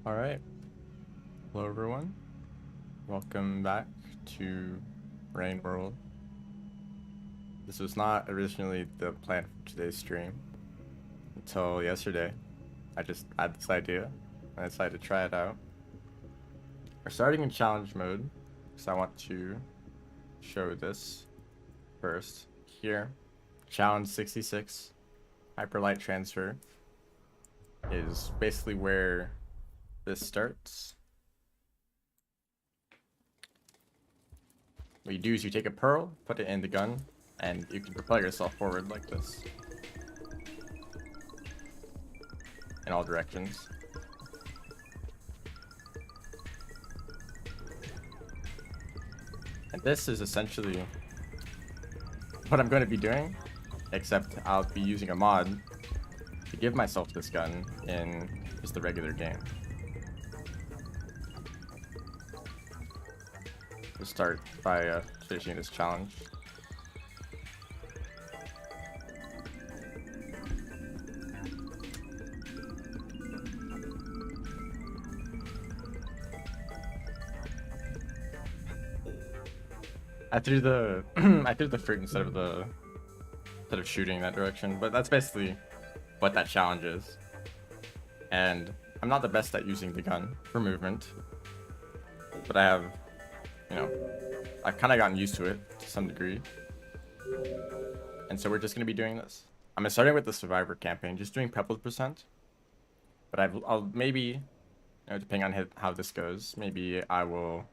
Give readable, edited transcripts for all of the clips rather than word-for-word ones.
All right. Hello, everyone. Welcome back to Rain World. This was not originally the plan for today's stream until yesterday. I just had this idea and I decided to try it out. We're starting in challenge mode because I want to show this first. Here, challenge 66, hyperlight transfer, is basically where this starts. What you do is you take a pearl, put it in the gun, and you can propel yourself forward like this. In all directions. And this is essentially what I'm going to be doing, except I'll be using a mod to give myself this gun in just the regular game. We'll start by finishing this challenge. I threw the I threw the fruit instead of shooting that direction, but that's basically what that challenge is. And I'm not the best at using the gun for movement, but I have, I've kind of gotten used to it to some degree. And so we're just going to be doing this. I'm starting with the Survivor campaign, just doing pebble percent. But I'll maybe, depending on how this goes, maybe it'll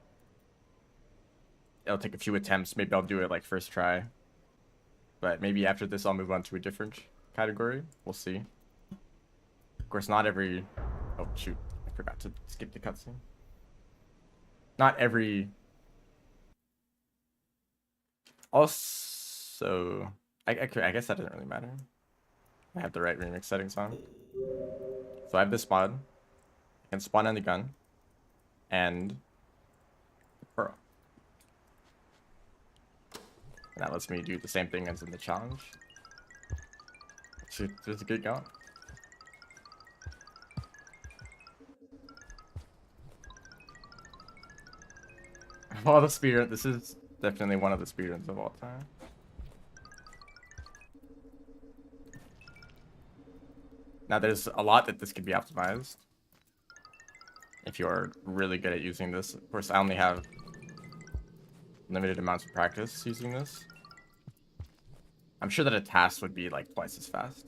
take a few attempts. Maybe I'll do it like first try. But maybe after this, I'll move on to a different category. We'll see. Of course, not every... Oh, shoot. I forgot to skip the cutscene. Not every... Also... I guess that doesn't really matter. I have the right remix settings on. So I have this mod. I can spawn in the gun. And... pearl. And that lets me do the same thing as in the challenge. Shoot, just get going. Of all the speedruns, this is definitely one of the speedruns of all time. Now, there's a lot that this could be optimized if you're really good at using this. Of course, I only have limited amounts of practice using this. I'm sure that a task would be like twice as fast.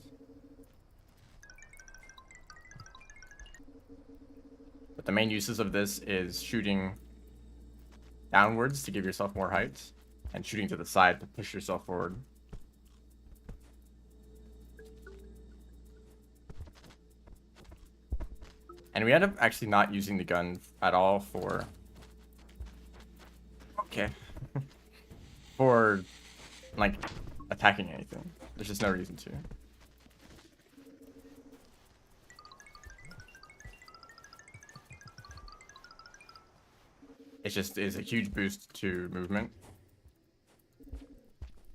But the main uses of this is shooting downwards to give yourself more height, and shooting to the side to push yourself forward. And we end up actually not using the gun at all for... Okay. For, like, attacking anything. There's just no reason to. It just is a huge boost to movement.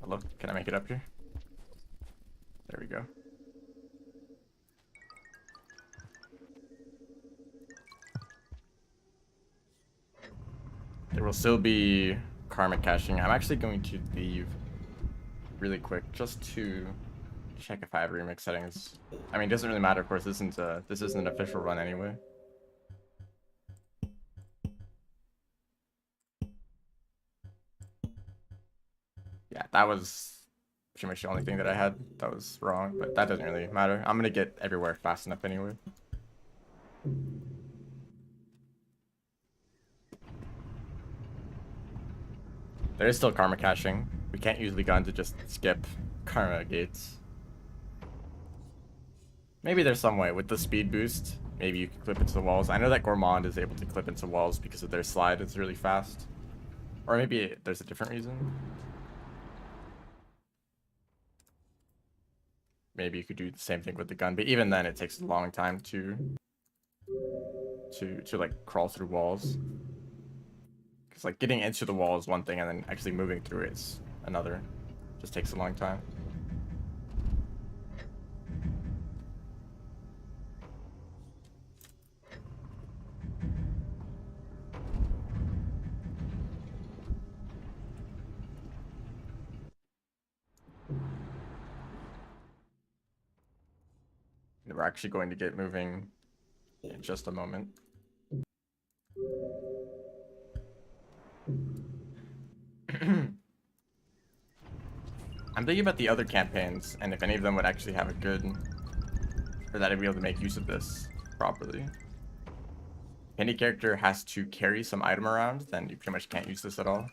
Hello, can I make it up here? There we go. There will still be karma caching. I'm actually going to leave really quick just to check if I have remix settings. I mean, it doesn't really matter, of course. This isn't an official run anyway. Yeah, that was pretty much the only thing that I had that was wrong, but that doesn't really matter. I'm gonna get everywhere fast enough anyway. There is still karma caching. We can't use the gun to just skip karma gates. Maybe there's some way with the speed boost. Maybe you can clip into the walls. I know that Gourmand is able to clip into walls because of their slide. It's really fast. Or maybe there's a different reason. Maybe you could do the same thing with the gun, but even then it takes a long time to like crawl through walls. Because like getting into the wall is one thing, and then actually moving through it is another. Just takes a long time. actually going to get moving in just a moment. I'm thinking about the other campaigns and if any of them would actually have a good, or that I'd be able to make use of this properly. If any character has to carry some item around, then you pretty much can't use this at all.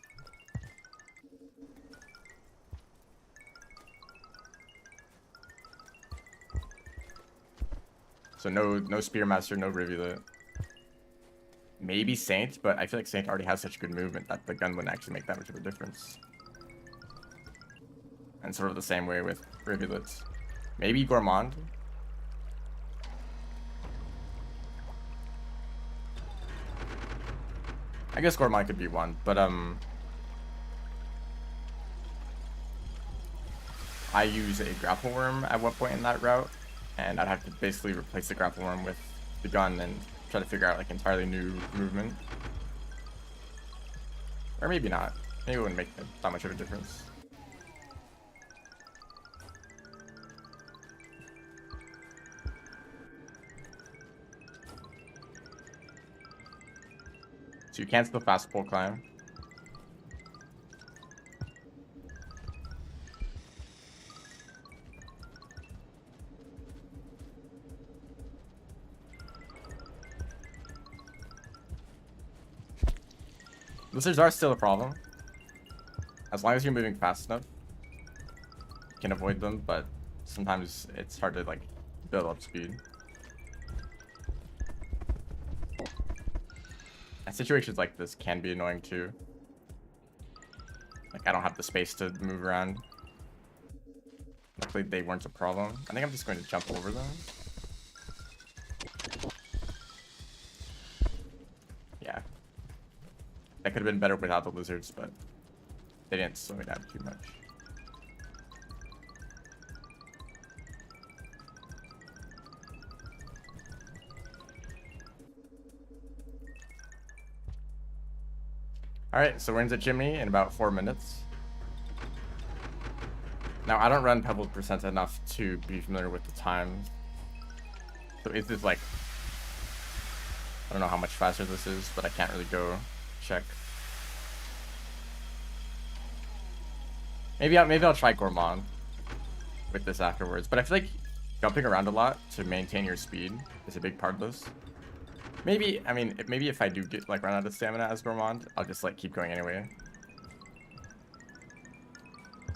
So no Spearmaster, no Rivulet. Maybe Saint, but I feel like Saint already has such good movement that the gun wouldn't actually make that much of a difference. And sort of the same way with Rivulets. Maybe Gourmand. I guess Gourmand could be one, but I use a grapple worm at one point in that route, and I'd have to basically replace the grapple worm with the gun and try to figure out like entirely new movement. Or maybe not. Maybe it wouldn't make that much of a difference. So you cancel the fast pole climb. Lizards are still a problem. As long as you're moving fast enough, you can avoid them, but sometimes it's hard to like build up speed. And situations like this can be annoying too. Like I don't have the space to move around. Luckily they weren't a problem. I think I'm just going to jump over them. Yeah. That could have been better without the lizards, but they didn't slow me down too much. Alright, so we're into Chimney in about 4 minutes. Now, I don't run Pebble Percent enough to be familiar with the times. So is this like... I don't know how much faster this is, but I can't really go check. Maybe I'll try Gourmand with this afterwards. But I feel like jumping around a lot to maintain your speed is a big part of this. Maybe, I mean, maybe if I do get like run out of stamina as Gourmand, I'll just like keep going anyway.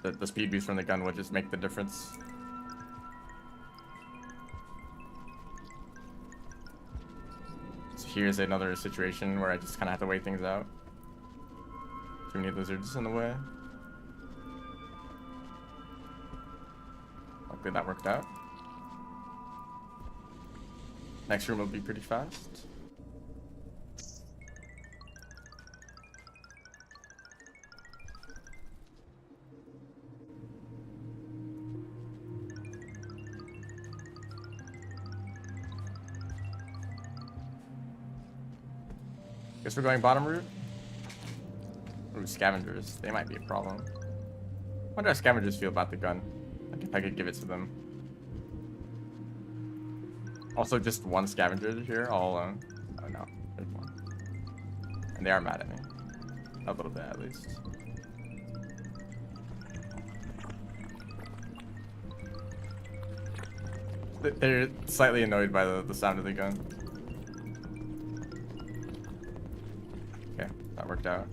The speed boost from the gun would just make the difference. So here's another situation where I just kind of have to wait things out. Too many lizards in the way. Luckily that worked out. Next room will be pretty fast. Guess we're going bottom route. Ooh, scavengers. They might be a problem. Wonder how scavengers feel about the gun. Like if I could give it to them. Also, just one scavenger here, all alone. Oh no, there's one. And they are mad at me. A little bit, at least. They're slightly annoyed by the sound of the gun. Okay, that worked out.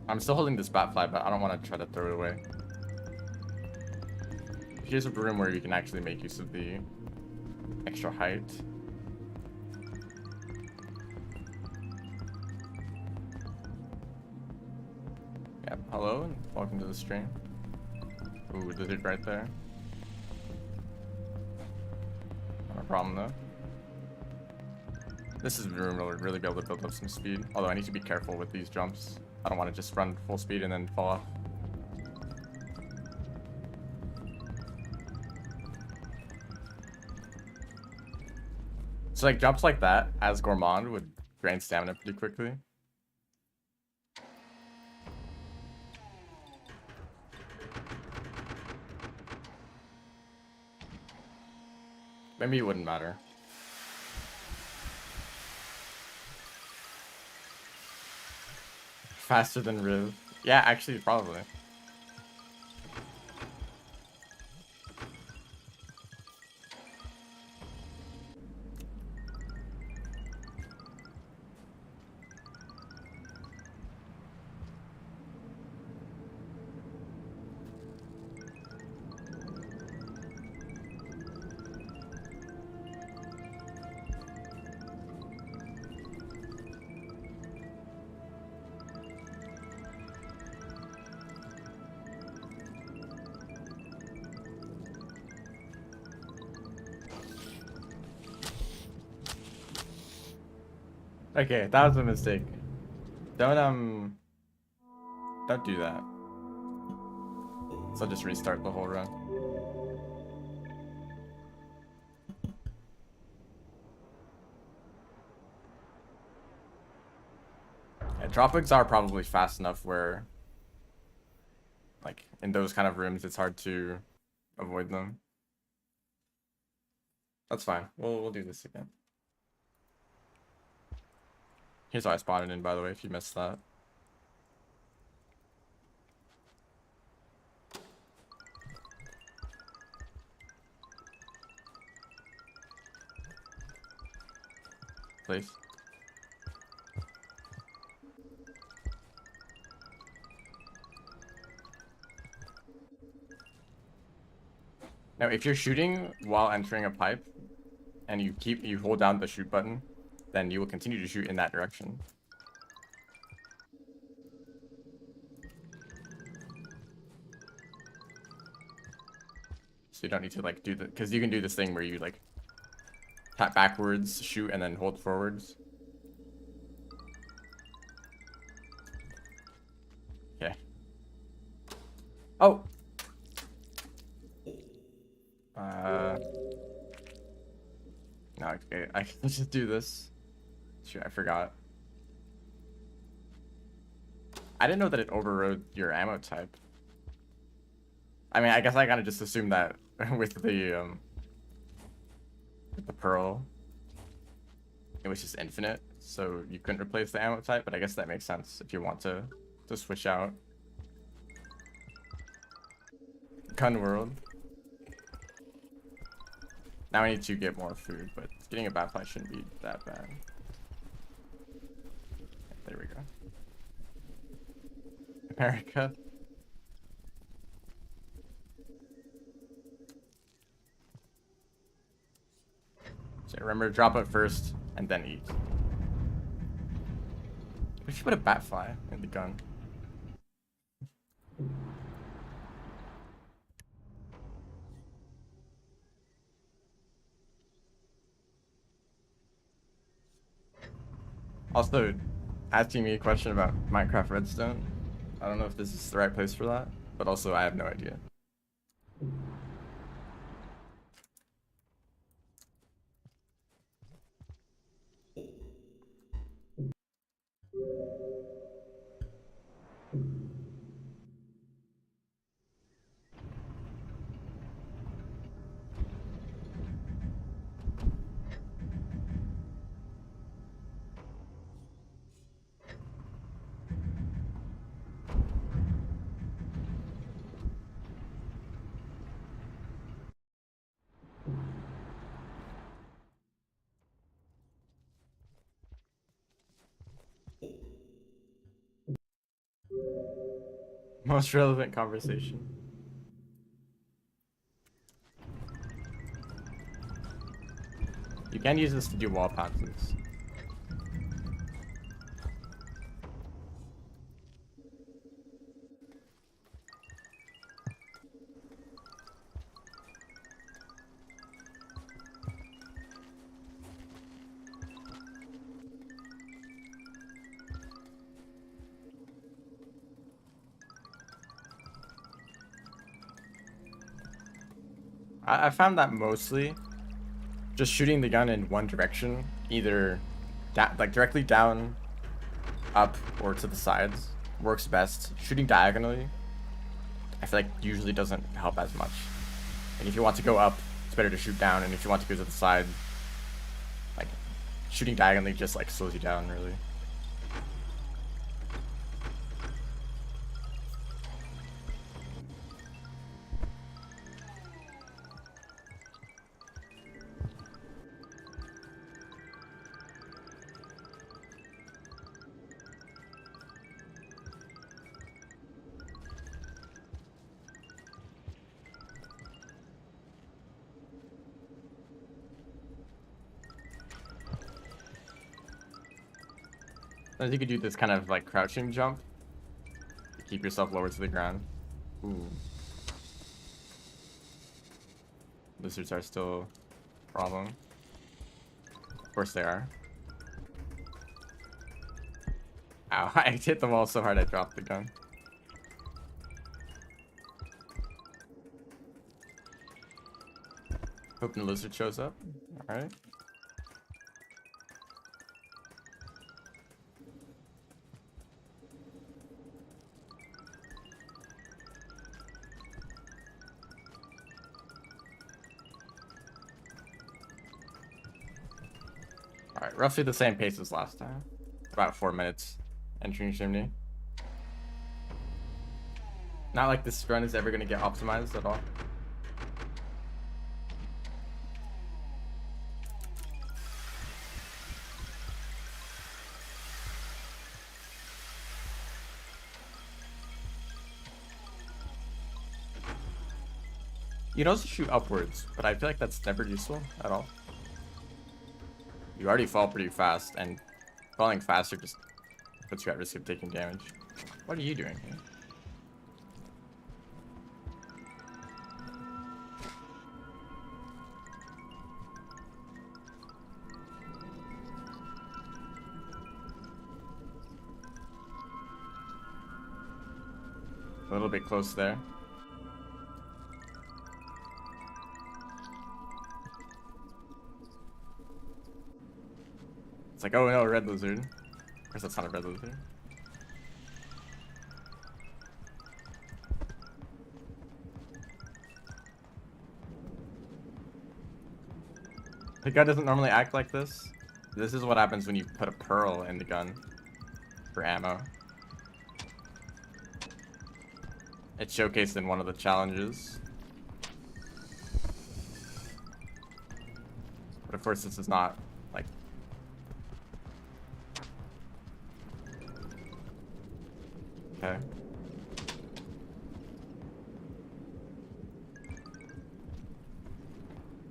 I'm still holding this batfly, but I don't want to try to throw it away. Here's a room where you can actually make use of the extra height. Yeah, hello and welcome to the stream. Ooh, lizard right there. Not a problem though. This is a room where we'll really be able to build up some speed. Although I need to be careful with these jumps. I don't want to just run full speed and then fall off. So like jumps like that as Gourmand would drain stamina pretty quickly. Maybe it wouldn't matter. Faster than Riv. Yeah, actually, probably. Okay, that was a mistake. Don't do that. So I'll just restart the whole run. Yeah, dropwicks are probably fast enough where, like, in those kind of rooms, it's hard to avoid them. That's fine. We'll do this again. Here's how I spotted in, by the way, if you missed that. Please. Now, if you're shooting while entering a pipe, and you hold down the shoot button, then you will continue to shoot in that direction. So you don't need to like do the, because you can do this thing where you like tap backwards, shoot, and then hold forwards. Okay. Oh. No, okay, I can just do this. Shoot, I forgot. I didn't know that it overrode your ammo type. I mean, I guess I kind of just assumed that with the pearl, it was just infinite, so you couldn't replace the ammo type. But I guess that makes sense if you want to switch out. Gun world. Now I need to get more food, but getting a bad fight shouldn't be that bad. There we go. America. So remember, drop it first and then eat. We should put a bat fly in the gun. Also, asking me a question about Minecraft Redstone. I don't know if this is the right place for that, but also I have no idea. Most relevant conversation. You can use this to do wall passes. I found that mostly just shooting the gun in one direction, either like directly down, up, or to the sides, works best. Shooting diagonally, I feel like usually doesn't help as much. Like if you want to go up, it's better to shoot down, and if you want to go to the side, like shooting diagonally just like slows you down really. Then you could do this kind of like crouching jump to keep yourself lower to the ground. Ooh. Lizards are still a problem. Of course they are. Ow, I hit the wall so hard I dropped the gun. Hoping the lizard shows up. Alright. Alright, roughly the same pace as last time. About 4 minutes entering chimney. Not like this run is ever going to get optimized at all. You can also shoot upwards, but I feel like that's never useful at all. You already fall pretty fast, and falling faster just puts you at risk of taking damage. What are you doing here? A little bit close there. It's like, oh no, a red lizard. Of course that's not a red lizard. The gun doesn't normally act like this. This is what happens when you put a pearl in the gun for ammo. It's showcased in one of the challenges. But of course this is not, like... Okay.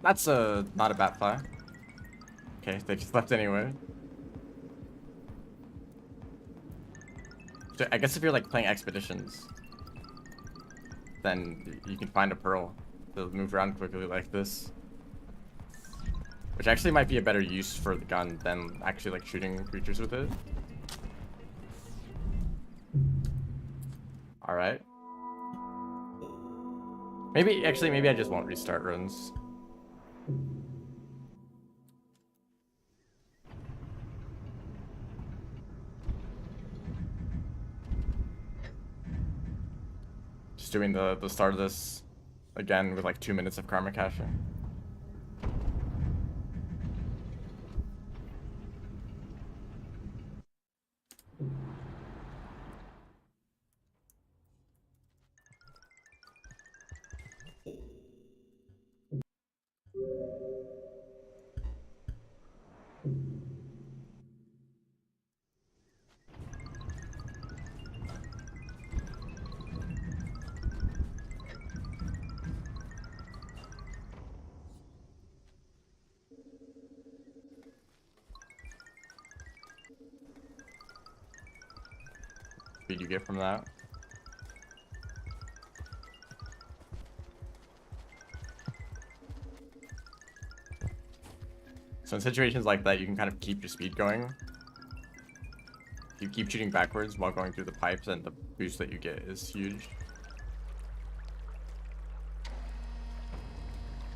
That's not a bat fly. Okay, they just left anyway. So I guess if you're like playing expeditions, then you can find a pearl to move around quickly like this. Which actually might be a better use for the gun than actually like shooting creatures with it. Alright. Maybe I just won't restart runs. Just doing the start of this again with like 2 minutes of karma caching. Speed you get from that. So in situations like that, you can kind of keep your speed going. You keep shooting backwards while going through the pipes, and the boost that you get is huge.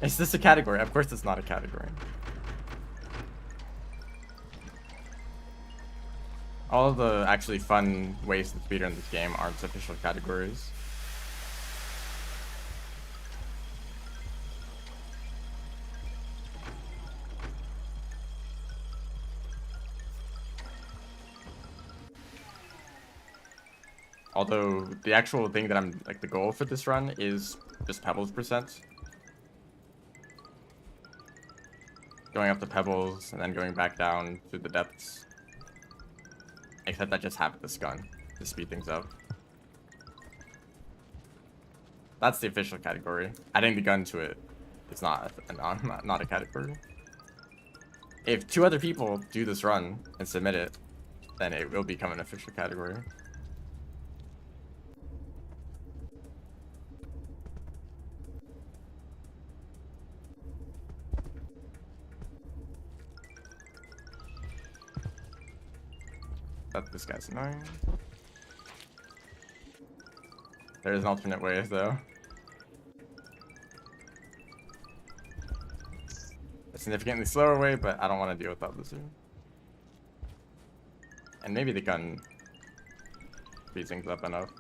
Is this a category? Of course it's not a category. All of the actually fun ways to speedrun this game aren't official categories. Although the actual thing that I'm like the goal for this run is just pebbles percent. Going up the pebbles and then going back down to the depths. Except I just have this gun to speed things up. That's the official category. Adding the gun to it is not a category. If 2 other people do this run and submit it, then it will become an official category. This guy's annoying. There is an alternate way though. A significantly slower way, but I don't want to deal with that lizard. And maybe the gun speeds things up enough.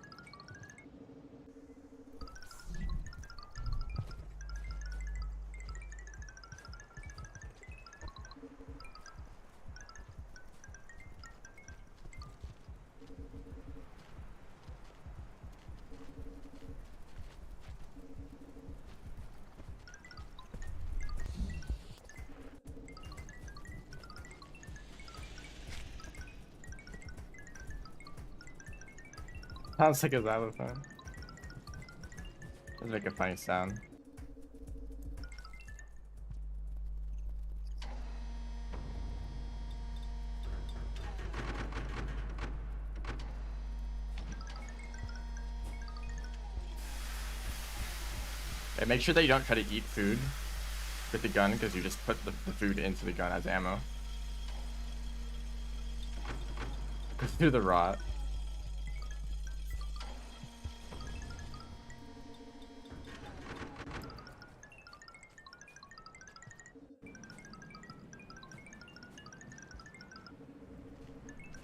Sounds like a xylophone. Does make a funny sound. Okay, make sure that you don't try to eat food with the gun, because you just put the food into the gun as ammo. Pursue the rot.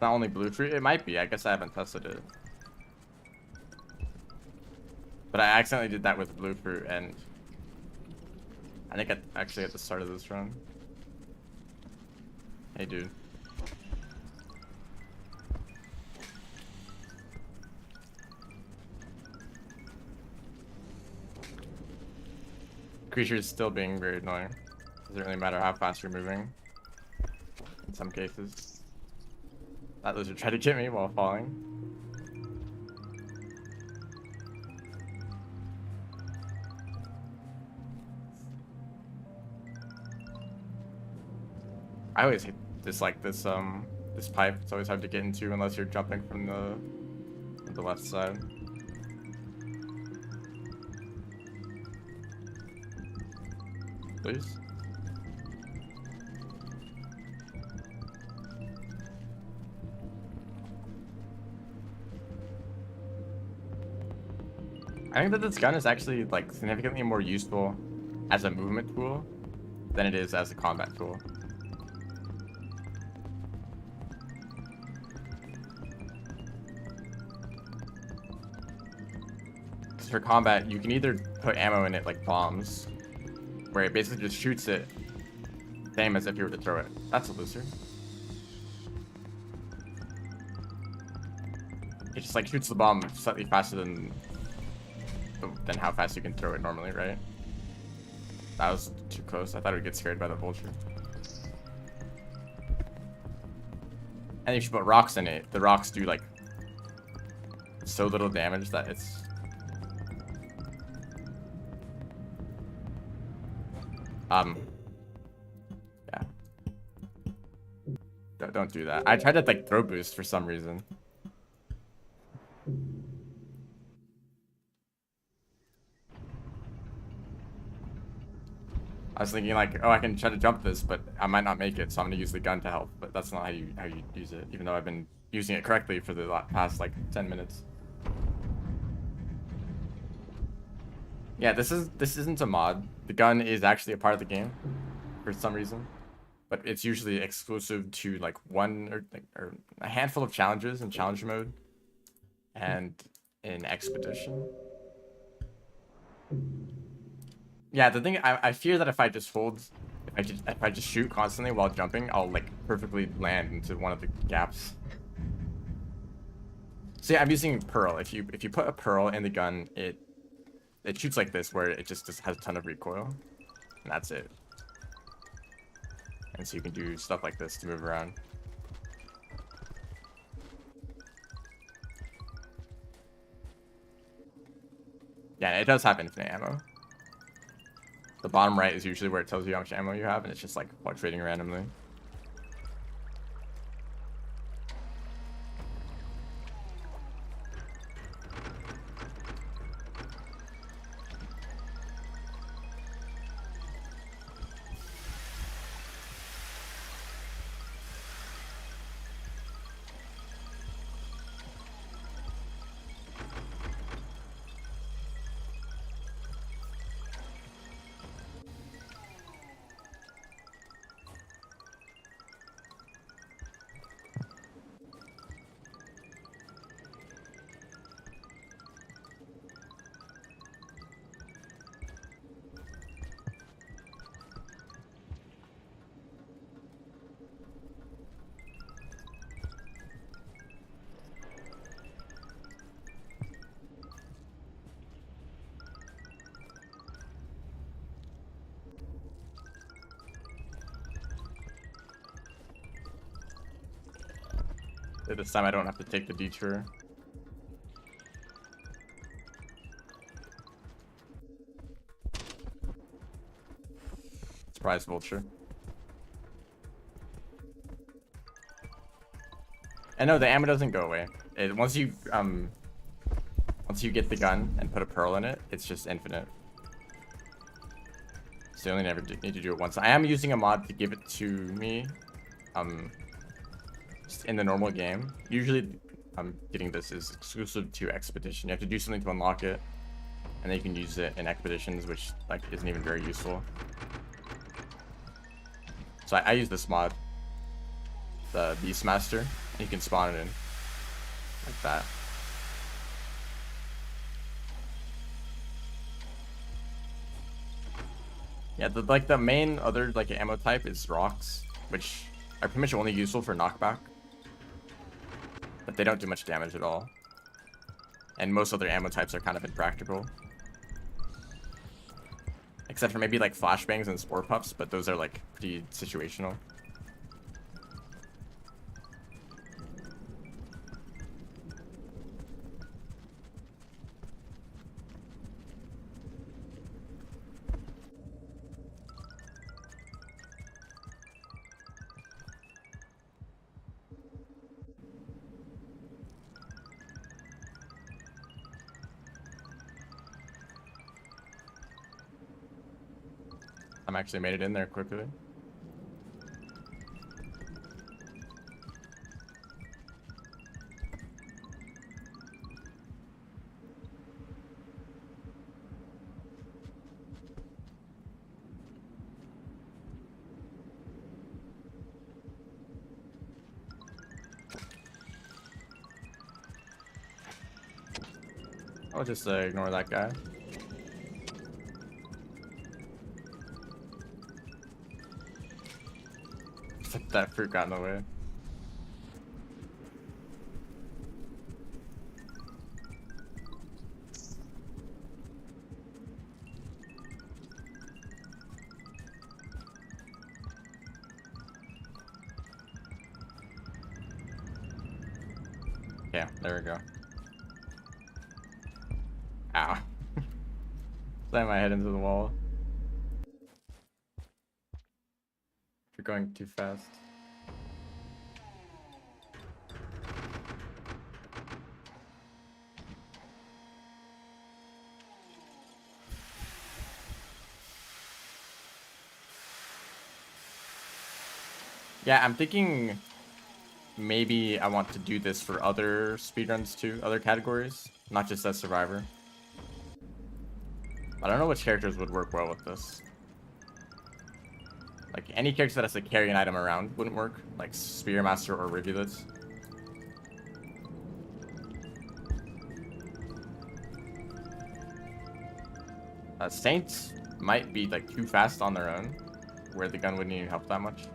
Not only blue fruit, it might be. I guess I haven't tested it. But I accidentally did that with blue fruit, and I think actually at the start of this run. Hey, dude. Creature's still being very annoying. Doesn't really matter how fast you're moving. In some cases. That lizard tried to get me while falling. I always dislike this this pipe. It's always hard to get into unless you're jumping from the left side. Please. I think that this gun is actually like significantly more useful as a movement tool than it is as a combat tool. Because for combat, you can either put ammo in it like bombs, where it basically just shoots it, same as if you were to throw it. That's a loser. It just like shoots the bomb slightly faster than how fast you can throw it normally, right? That was too close. I thought it would get scared by the vulture. And if you put rocks in it, the rocks do like so little damage that it's... Yeah. Don't do that. I tried to like throw boost for some reason. I was thinking like, oh, I can try to jump this, but I might not make it, so I'm gonna use the gun to help. But that's not how you use it, even though I've been using it correctly for the past like 10 minutes. Yeah, this isn't a mod. The gun is actually a part of the game for some reason, but it's usually exclusive to like one or a handful of challenges in challenge mode and in expedition. Yeah, the thing I fear that if I just hold, if I just shoot constantly while jumping, I'll like perfectly land into one of the gaps. See, I'm using Pearl. If you put a Pearl in the gun, it shoots like this, where it just has a ton of recoil, and that's it. And so you can do stuff like this to move around. Yeah, it does have infinite ammo. The bottom right is usually where it tells you how much ammo you have, and it's just like fluctuating randomly. This time I don't have to take the detour. Surprise vulture. And no, the ammo doesn't go away. Once you get the gun and put a Pearl in it, it's just infinite. So you only need to do it once. I am using a mod to give it to me. Just in the normal game. Usually, getting this is exclusive to Expedition. You have to do something to unlock it, and then you can use it in Expeditions, which like isn't even very useful. So I use this mod, the Beastmaster, and you can spawn it in like that. Yeah, the main other like ammo type is rocks, which are pretty much only useful for knockback, but they don't do much damage at all. And most other ammo types are kind of impractical, except for maybe like flashbangs and spore puffs, but those are like pretty situational. I'm actually made it in there quickly. I'll just ignore that guy. That fruit got in the way. Yeah, there we go. Ow. Slam my head into the wall. You're going too fast. Yeah, I'm thinking maybe I want to do this for other speedruns too, other categories, not just as Survivor. I don't know which characters would work well with this. Like, any character that has to carry an item around wouldn't work, like Spearmaster or Rivulets. Saints might be like too fast on their own, where the gun wouldn't even help that much.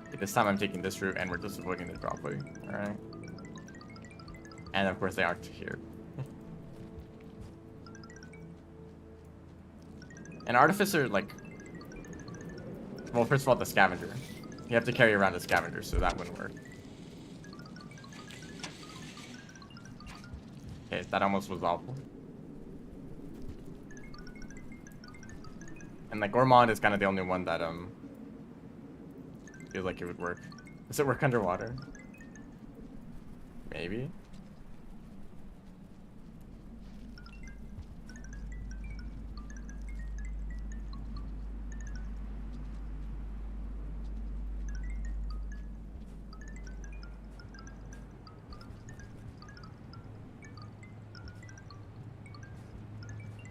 Okay, this time I'm taking this route and we're just avoiding the dropway. Alright. And of course they aren't here. An artificer, like... Well, first of all, the scavenger. You have to carry around a scavenger, so that wouldn't work. Okay, that almost was awful. And like Gourmand is kind of the only one that feels like it would work. Does it work underwater? Maybe.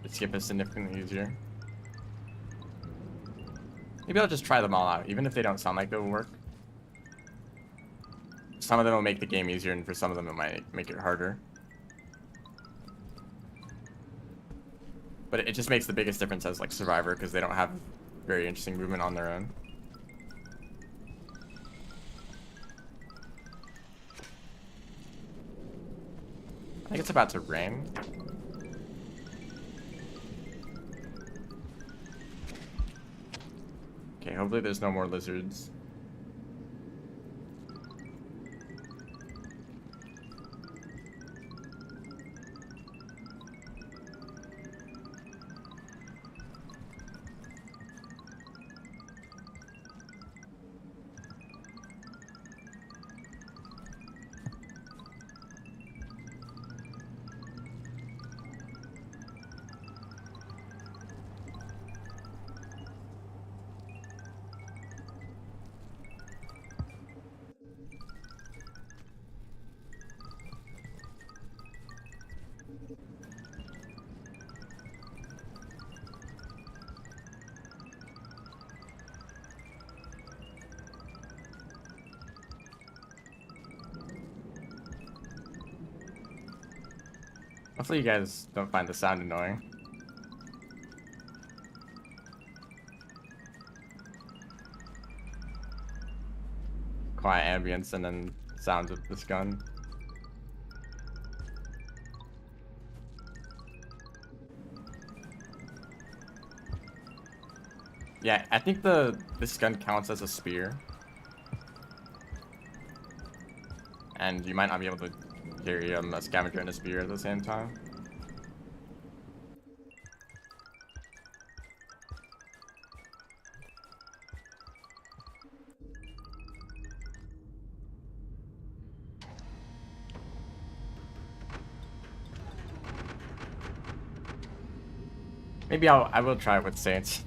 The skip is significantly easier. Maybe I'll just try them all out, even if they don't sound like they'll work. Some of them will make the game easier, and for some of them it might make it harder. But it just makes the biggest difference as like Survivor, because they don't have very interesting movement on their own. I think it's about to rain. Okay, hopefully there's no more lizards. Hopefully you guys don't find the sound annoying. Quiet ambience and then sounds of this gun. Yeah, I think this gun counts as a spear. And you might not be able to carry a scavenger and a spear at the same time. Maybe I will try it with Saints.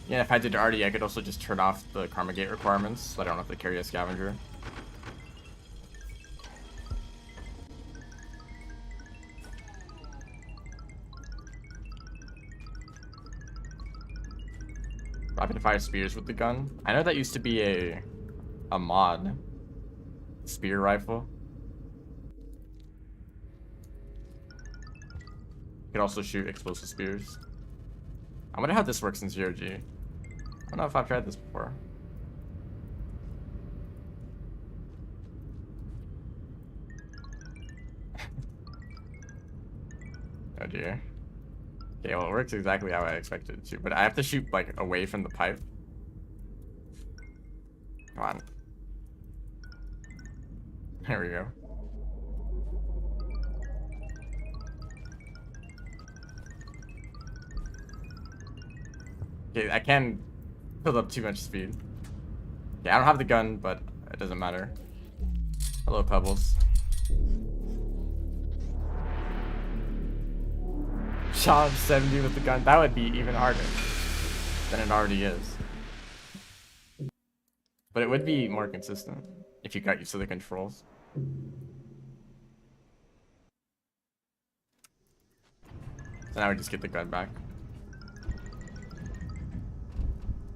Yeah, if I did already, I could also just turn off the Karma Gate requirements, so I don't have to carry a scavenger. Rapid fire spears with the gun. I know that used to be a mod. Spear rifle. You could also shoot explosive spears. I wonder how this works in 0G. I don't know if I've tried this before. Oh dear. Okay, well it works exactly how I expected it to, but I have to shoot like away from the pipe. Come on. There we go. Okay, I can build up too much speed. Yeah, I don't have the gun, but it doesn't matter. Hello, Pebbles. Shot 70 with the gun. That would be even harder than it already is. But it would be more consistent if you got used to the controls. So now we just get the gun back.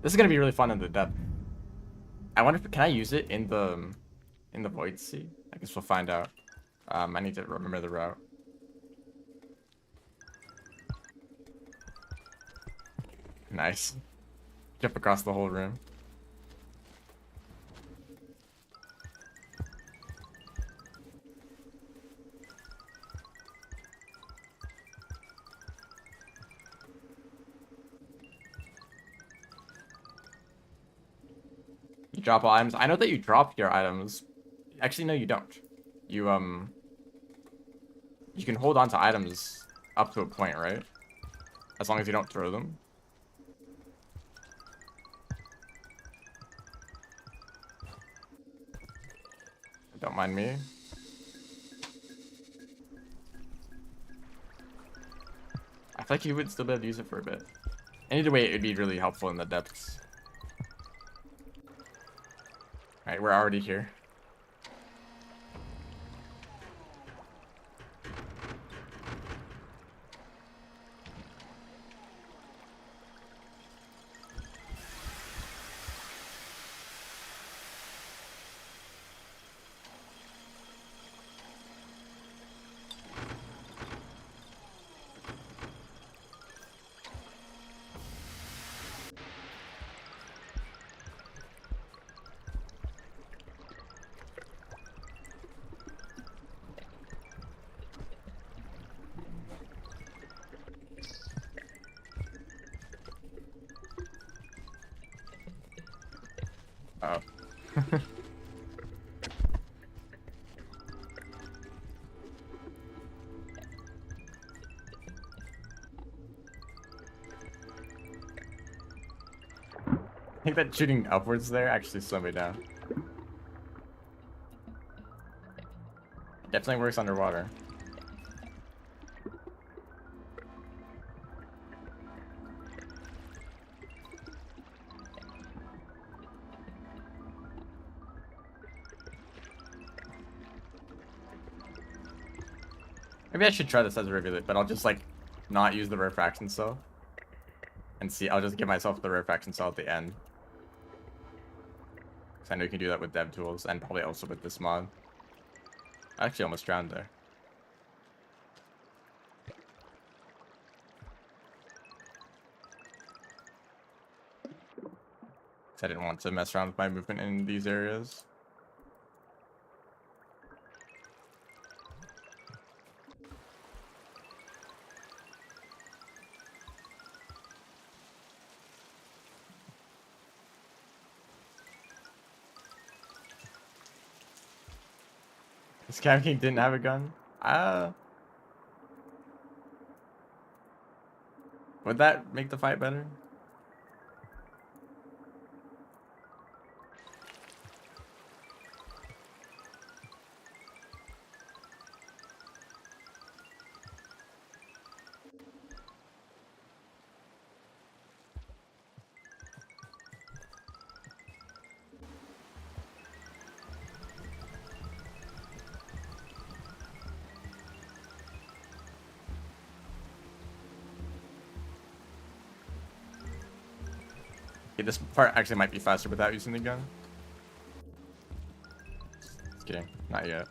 This is gonna be really fun in the depth. I wonder if can I use it in the Void Sea? I guess we'll find out. I need to remember the route. Nice. Jump across the whole room. You drop all items. I know that you drop your items. Actually, no, you don't. You can hold on to items up to a point, right? As long as you don't throw them. Don't mind me. I feel like you would still be able to use it for a bit. And either way, it would be really helpful in the depths. Alright, we're already here. Oh. I think that shooting upwards there actually slowed me down. Definitely works underwater. Maybe I should try this as a rivulet, but I'll just like not use the rarefaction cell. And see, I'll just give myself the rarefaction cell at the end. Because I know you can do that with dev tools and probably also with this mod. I actually almost drowned there. Because I didn't want to mess around with my movement in these areas. Scam King didn't have a gun? Would that make the fight better? Okay, this part actually might be faster without using the gun. Just kidding, not yet.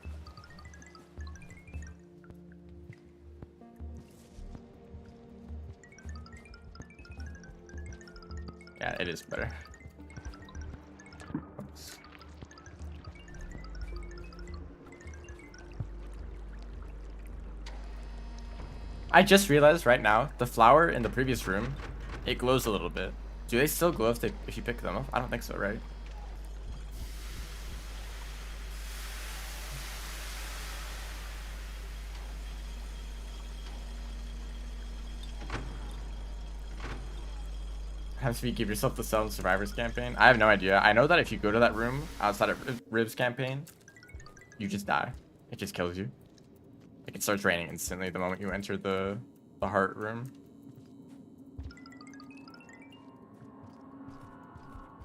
Yeah, it is better. Oops. I just realized right now, the flower in the previous room, it glows a little bit. Do they still glow if you pick them up? I don't think so, right? Perhaps if you give yourself the Seven Survivors campaign. I have no idea. I know that if you go to that room outside of Ribs campaign, you just die. It just kills you. Like it starts raining instantly the moment you enter the heart room.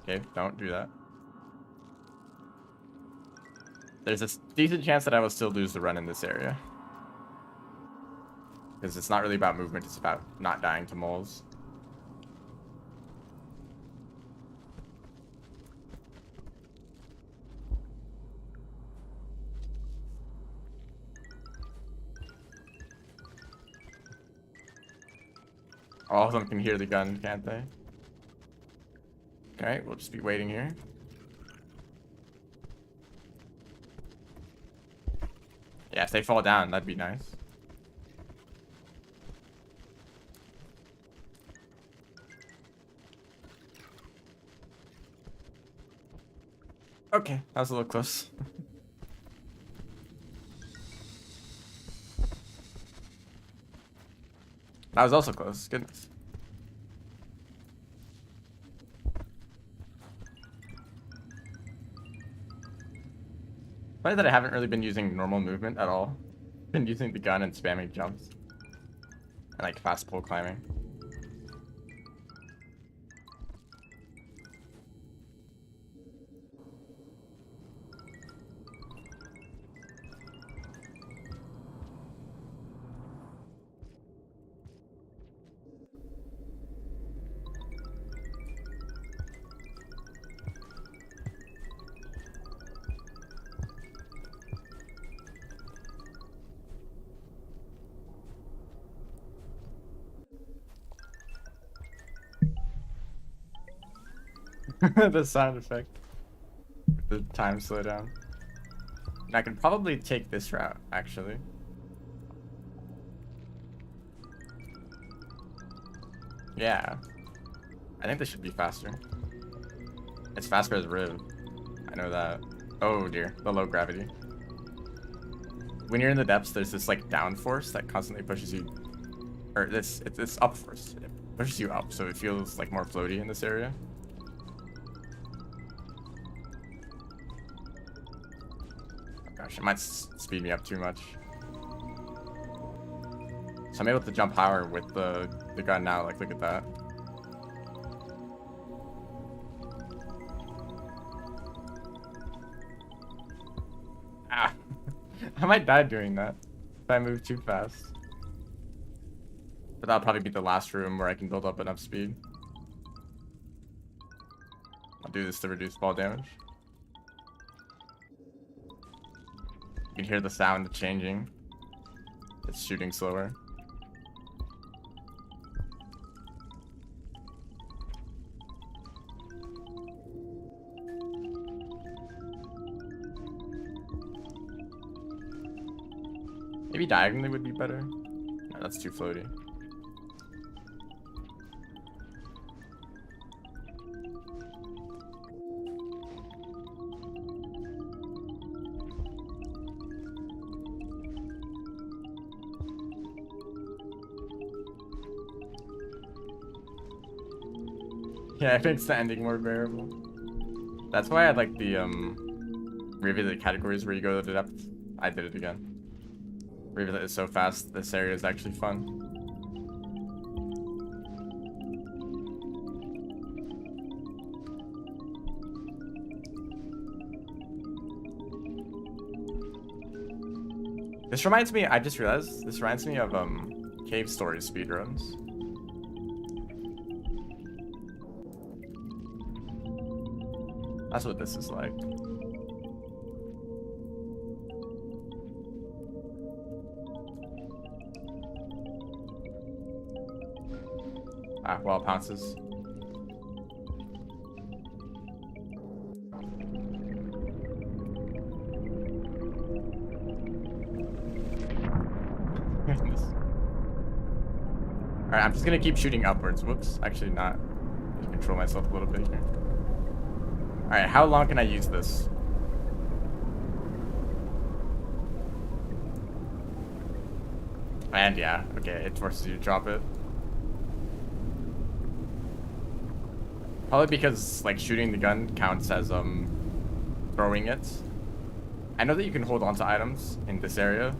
Okay, don't do that. There's a decent chance that I will still lose the run in this area. Because it's not really about movement, it's about not dying to moles. All of them can hear the gun, can't they? Alright, we'll just be waiting here. Yeah, if they fall down, that'd be nice. Okay, that was a little close. That was also close, goodness. Funny that I haven't really been using normal movement at all. Been using the gun and spamming jumps. And like fast pole climbing. The sound effect. The time slowdown. And I could probably take this route, actually. Yeah. I think this should be faster. It's faster as Riv. I know that. Oh dear, the low gravity. When you're in the depths, there's this like down force that constantly pushes you, or it's up force. It pushes you up, so it feels like more floaty in this area. Oh gosh, it might speed me up too much. So I'm able to jump higher with the gun now. Like, look at that. Ah, I might die doing that if I move too fast. But that'll probably be the last room where I can build up enough speed. I'll do this to reduce fall damage. You can hear the sound changing. It's shooting slower. Maybe diagonally would be better. No, that's too floaty. Yeah, it makes the ending more bearable. That's why I like the revisit categories where you go to the depth. I did it again. Revisit is so fast, this area is actually fun. This reminds me, I just realized, this reminds me of cave story speedruns. That's what this is like. Ah, wall pounces. Alright, I'm just gonna keep shooting upwards. Whoops, actually not. Control myself a little bit here. Alright, how long can I use this? And yeah, okay, it forces you to drop it. Probably because like shooting the gun counts as throwing it. I know that you can hold on to items in this area.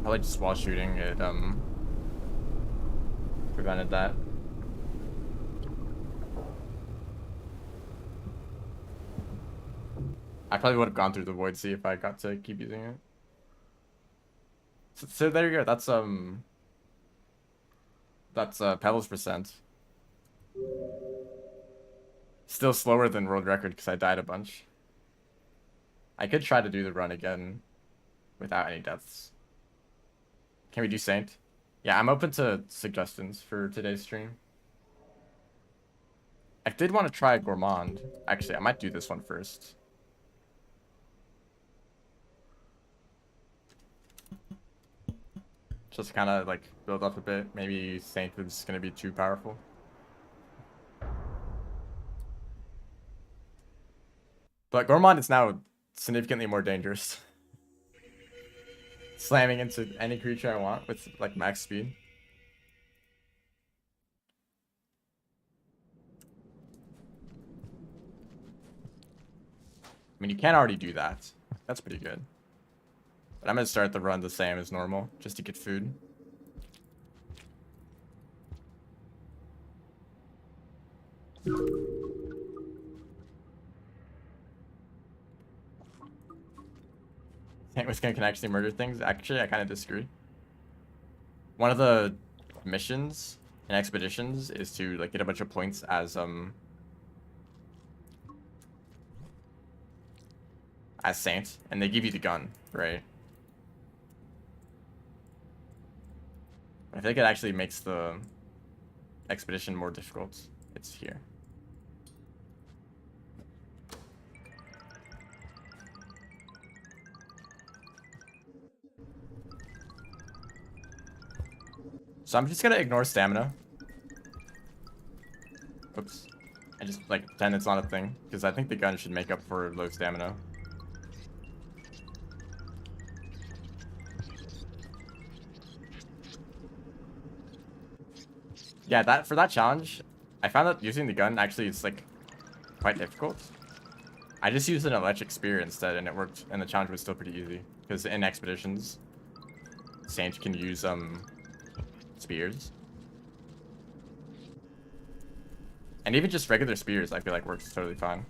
Probably just while shooting it prevented that. I probably would have gone through the void sea if I got to keep using it. So there you go. That's pebbles percent. Still slower than world record because I died a bunch. I could try to do the run again without any deaths. Can we do Saint? Yeah, I'm open to suggestions for today's stream. I did want to try Gourmand. Actually, I might do this one first. Just to kind of like build up a bit. Maybe Saint is going to be too powerful. But Gourmand is now significantly more dangerous. Slamming into any creature I want with like max speed. I mean, you can already do that. That's pretty good. But I'm going to start the run the same as normal, just to get food. Saint Wisconsin can actually murder things. Actually, I kind of disagree. One of the missions in expeditions is to like get a bunch of points as Saint, and they give you the gun, right? I think it actually makes the expedition more difficult. It's here. So I'm just gonna ignore stamina. Oops. And just like pretend it's not a thing, because I think the gun should make up for low stamina. Yeah, that for that challenge, I found that using the gun actually is like quite difficult. I just used an electric spear instead, and it worked, and the challenge was still pretty easy. Because in expeditions, Saint can use spears, and even just regular spears, I feel like works totally fine.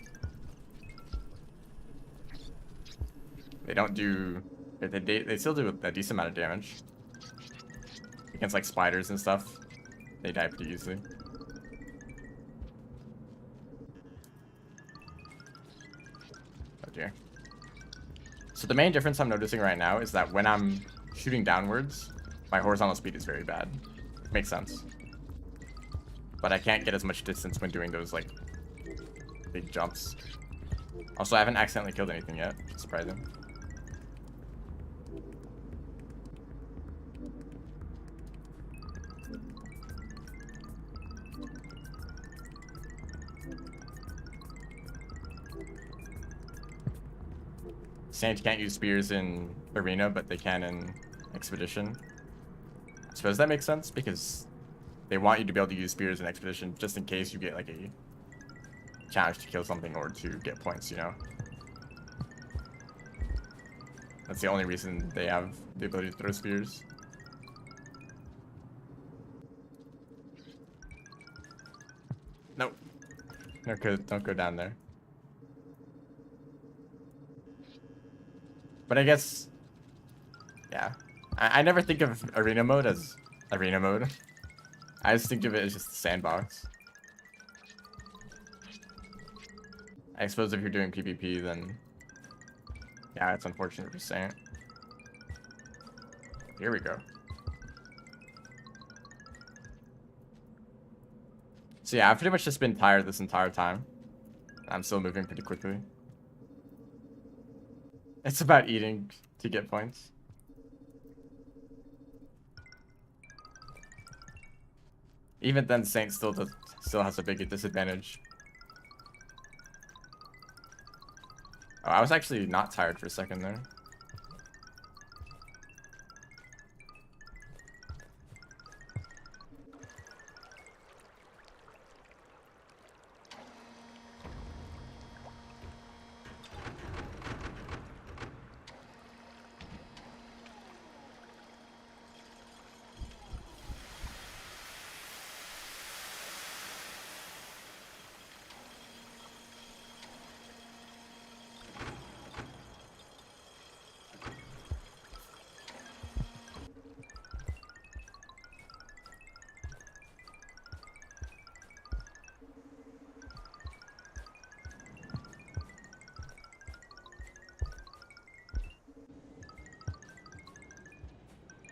They don't do, they still do a decent amount of damage against like spiders and stuff. They die pretty easily. Oh dear. So the main difference I'm noticing right now is that when I'm shooting downwards, my horizontal speed is very bad. Makes sense. But I can't get as much distance when doing those like big jumps. Also, I haven't accidentally killed anything yet, which is surprising. Saint can't use spears in arena, but they can in expedition. I suppose that makes sense because they want you to be able to use spears in expedition just in case you get like a challenge to kill something or to get points, you know? That's the only reason they have the ability to throw spears. Nope. No, don't go down there. But I guess, yeah. I never think of arena mode as arena mode. I just think of it as just a sandbox. I suppose if you're doing PvP, then yeah, it's unfortunate for Saint. Here we go. So yeah, I've pretty much just been tired this entire time. I'm still moving pretty quickly. It's about eating to get points. Even then, Saint still has a big disadvantage. Oh, I was actually not tired for a second there.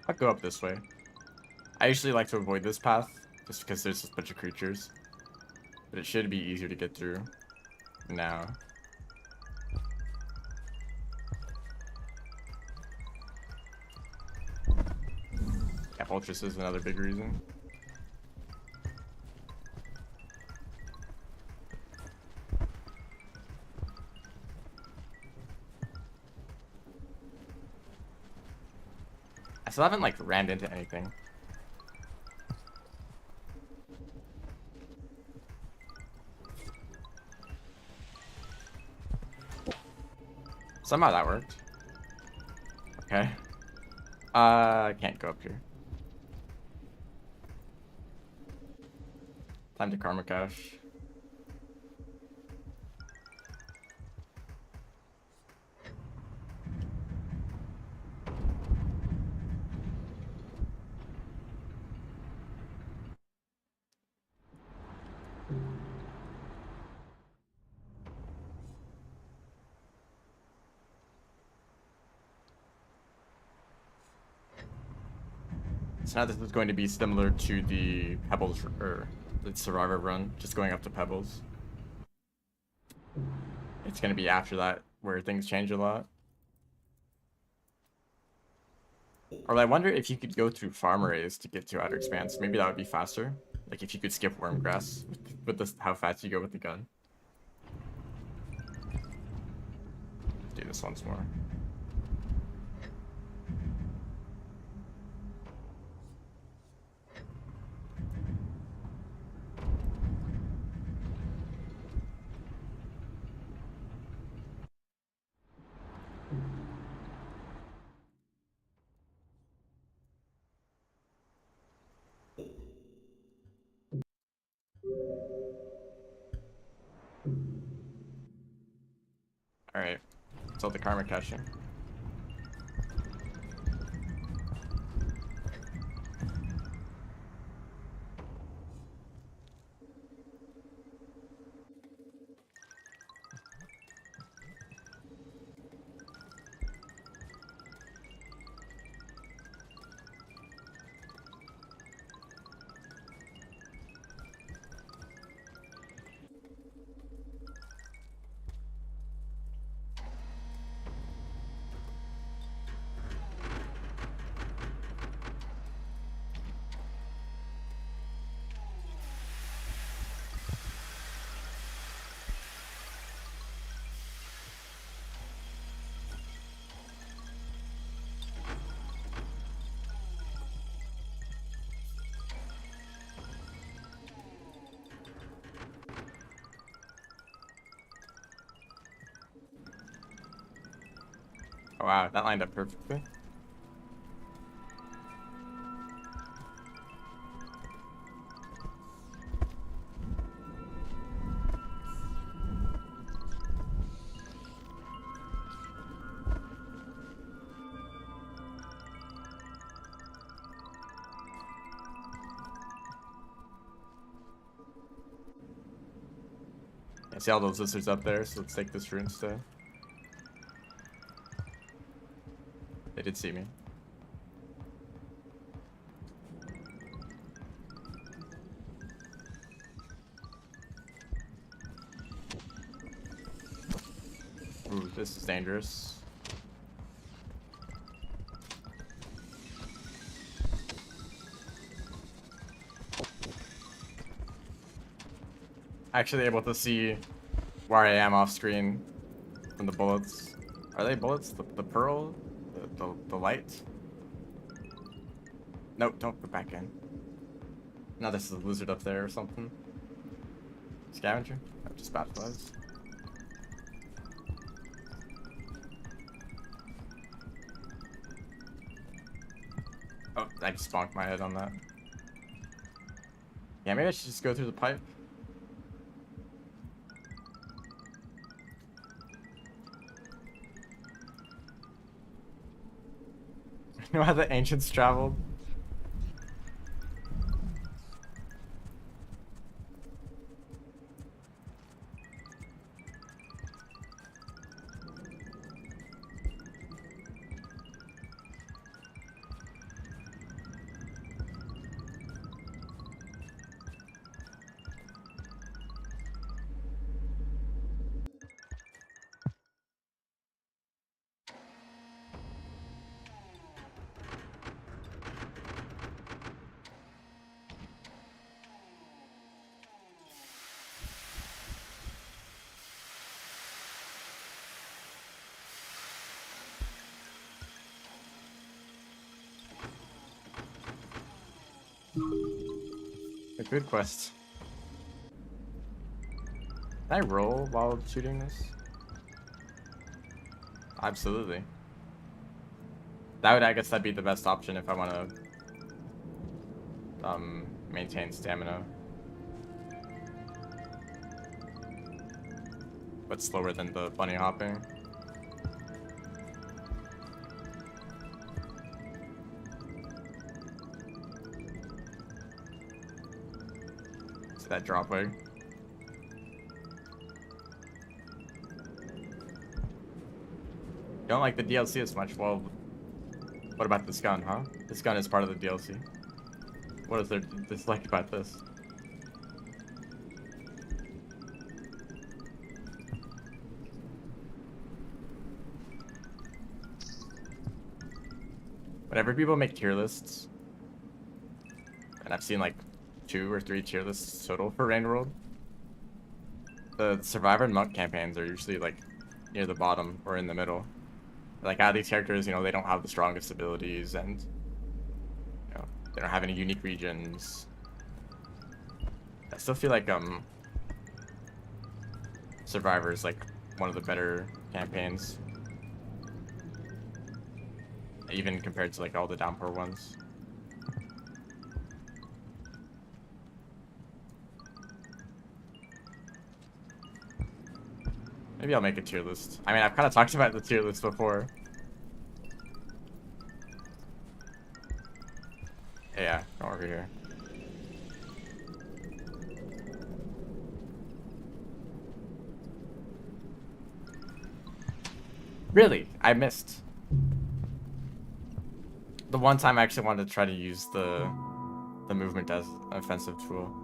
I'll go up this way. I usually like to avoid this path just because there's a bunch of creatures. But it should be easier to get through now. Yeah, Ultras is another big reason. I still haven't like rammed into anything. Somehow that worked. Okay. I can't go up here. Time to karma cache. So now this is going to be similar to the Pebbles, or the Survivor run, just going up to Pebbles. It's going to be after that where things change a lot. Or I wonder if you could go through farm arrays to get to Outer Expanse. Maybe that would be faster. Like if you could skip Wormgrass with this, how fast you go with the gun. Do this once more. Alright, so the karma caching. Oh wow, that lined up perfectly. I see all those lizards up there, so let's take this route instead. They did see me. Ooh, this is dangerous. Actually able to see where I am off screen from the bullets. Are they bullets? The pearl? The light? Nope, don't go back in. No, this is a lizard up there or something. Scavenger? No, just bad flies. Oh, I just bonked my head on that. Yeah, maybe I should just go through the pipe. You know how the ancients traveled? A good quest. Can I roll while shooting this? Absolutely. I guess that'd be the best option if I want to maintain stamina. But slower than the bunny hopping. See that drop egg? Don't like the DLC as much. Well, what about this gun, huh? This gun is part of the DLC. What is there to dislike about this? Whenever people make tier lists, and I've seen like 2 or 3 tier lists total for Rain World, the Survivor and Monk campaigns are usually like near the bottom or in the middle. Like, these characters, you know, they don't have the strongest abilities, and you know, they don't have any unique regions. I still feel like Survivor is like one of the better campaigns, even compared to like all the Downpour ones. Maybe I'll make a tier list. I mean, I've kind of talked about the tier list before. Yeah, come over here. Really? I missed. The one time I actually wanted to try to use the movement as an offensive tool.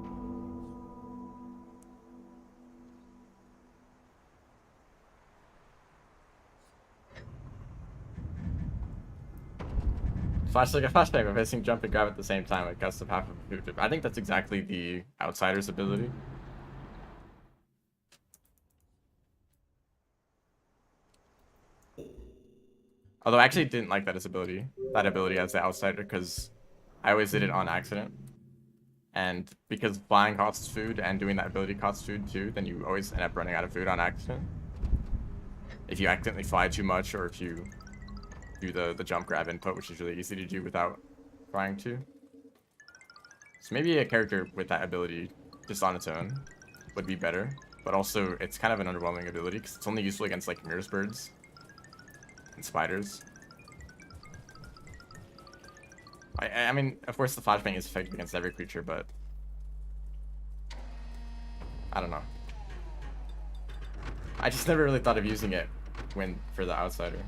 Like a flashbang with missing jump and grab at the same time, like gust of half of food. I think that's exactly the outsider's ability. Although I actually didn't like that ability as the outsider, because I always did it on accident. And because flying costs food and doing that ability costs food too, then you always end up running out of food on accident. If you accidentally fly too much, or if you do the jump grab input, which is really easy to do without trying to. So maybe a character with that ability just on its own would be better, but also it's kind of an underwhelming ability because it's only useful against like mirrors birds and spiders. I mean, of course the flashbang is effective against every creature, but I don't know. I just never really thought of using it for the outsider.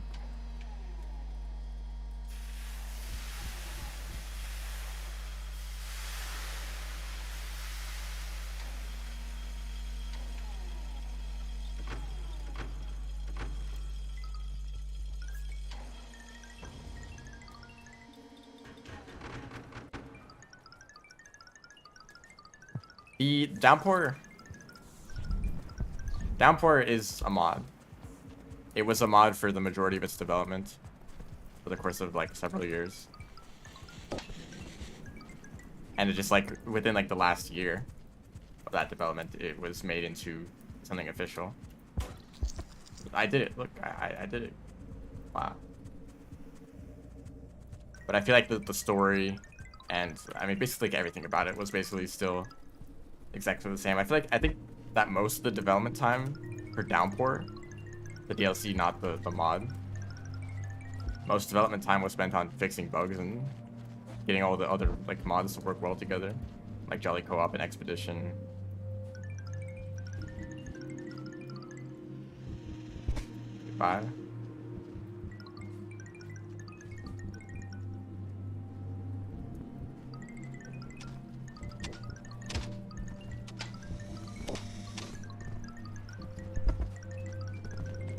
The Downpour is a mod. It was a mod for the majority of its development for the course of like several years. And it just like within like the last year of that development, it was made into something official. I did it. Look, I did it. Wow. But I feel like the story and I mean basically everything about it was basically still exactly the same. I think that most of the development time for Downpour, the DLC, not the mod, most development time was spent on fixing bugs and getting all the other like mods to work well together, like Jolly Co-op and Expedition. Goodbye.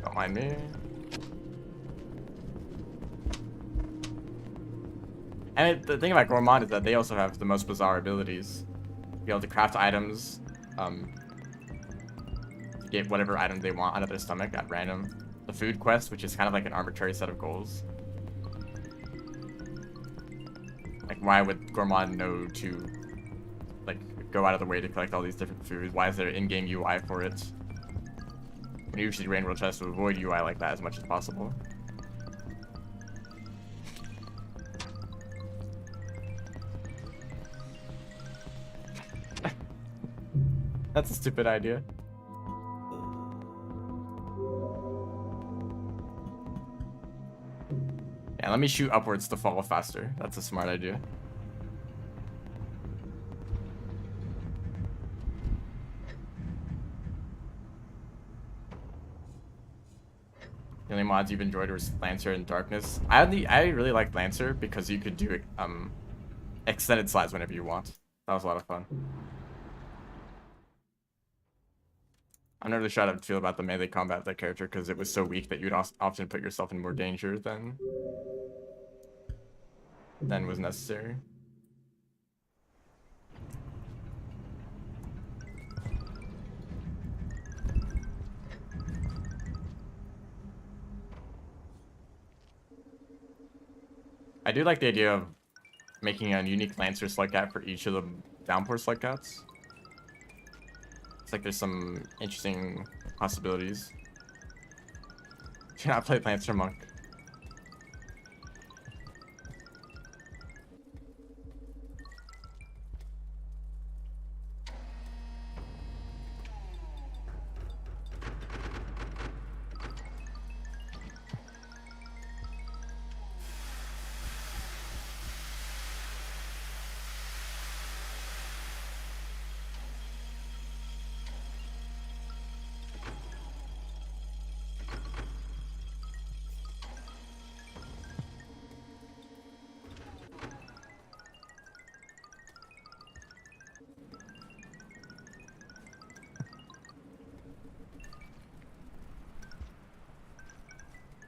Don't mind me. And the thing about Gourmand is that they also have the most bizarre abilities. Be able to craft items, to get whatever item they want out of their stomach at random. The food quest, which is kind of like an arbitrary set of goals. Like, why would Gourmand know to, like, go out of the way to collect all these different foods? Why is there in-game UI for it? When usually Rain World tries to avoid UI like that as much as possible. That's a stupid idea. Yeah, let me shoot upwards to fall faster. That's a smart idea. The only mods you've enjoyed was Lancer and Darkness. I really like Lancer because you could do extended slides whenever you want. That was a lot of fun. I'm not really sure how to feel about the melee combat of that character because it was so weak that you'd often put yourself in more danger than was necessary. I do like the idea of making a unique Lancer Slugcat for each of the Downpour Slugcats. It's like there's some interesting possibilities. Do not play Lancer Monk.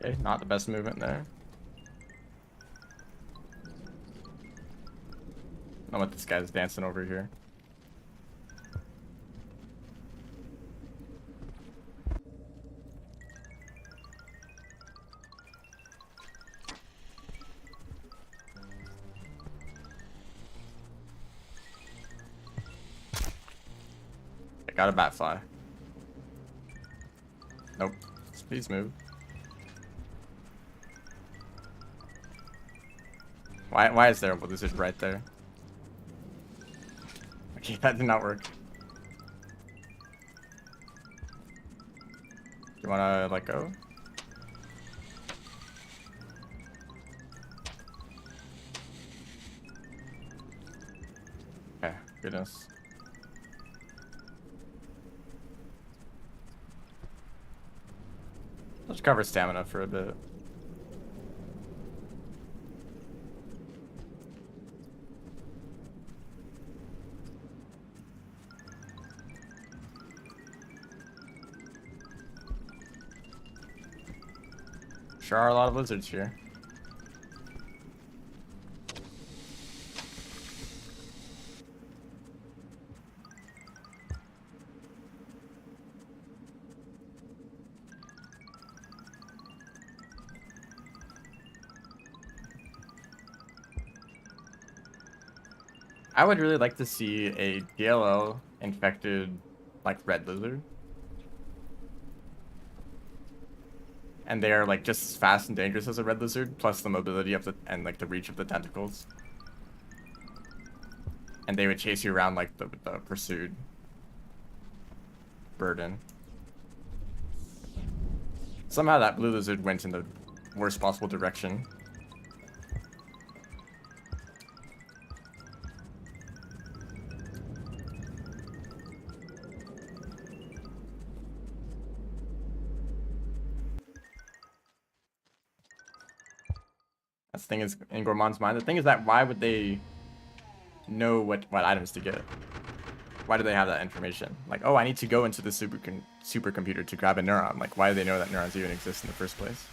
Okay, not the best movement there. I don't know what this guy's dancing over here. I got a Batfly. Nope. Please move. Why is there a lizard right there? Okay, that did not work. You wanna let go? Okay, goodness. Let's cover stamina for a bit. Sure are a lot of lizards here. I would really like to see a DLL infected, like, red lizard. And they are, like, just as fast and dangerous as a red lizard, plus the mobility of and like the reach of the tentacles. And they would chase you around like the pursued burden. Somehow that blue lizard went in the worst possible direction. That's the thing is, in Gourmand's mind, the thing is that why would they know what items to get? Why do they have that information? Like, oh, I need to go into the supercomputer to grab a neuron. Like, why do they know that neurons even exist in the first place?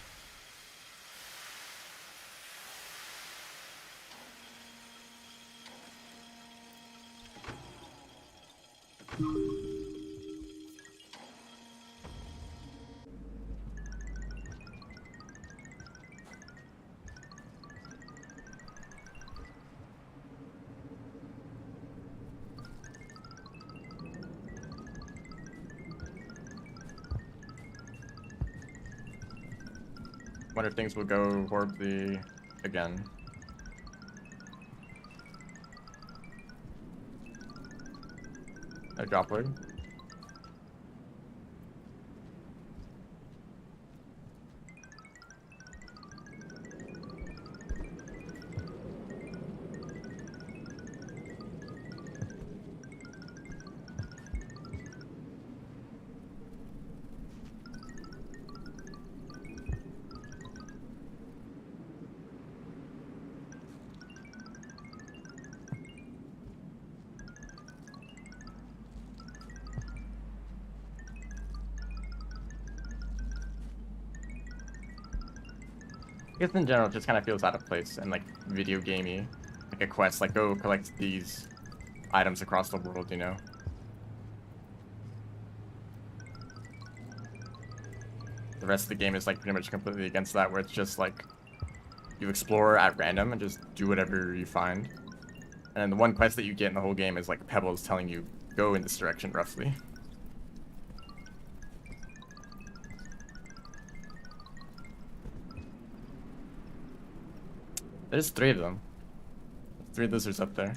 wonder if things will go horribly again. No drop wood. I guess in general, it just kind of feels out of place and like video gamey, like a quest, like go collect these items across the world, you know? The rest of the game is like pretty much completely against that, where it's just like you explore at random and just do whatever you find. And then the one quest that you get in the whole game is like pebbles telling you go in this direction roughly. There's 3 of them. 3 lizards up there.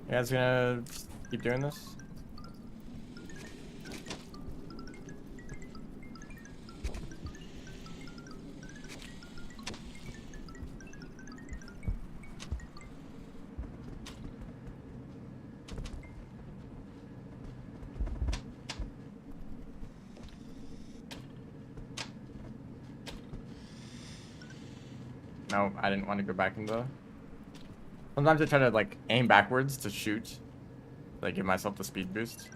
You guys gonna keep doing this? No, I didn't want to go back into the... Sometimes I try to like aim backwards to shoot. Like give myself the speed boost.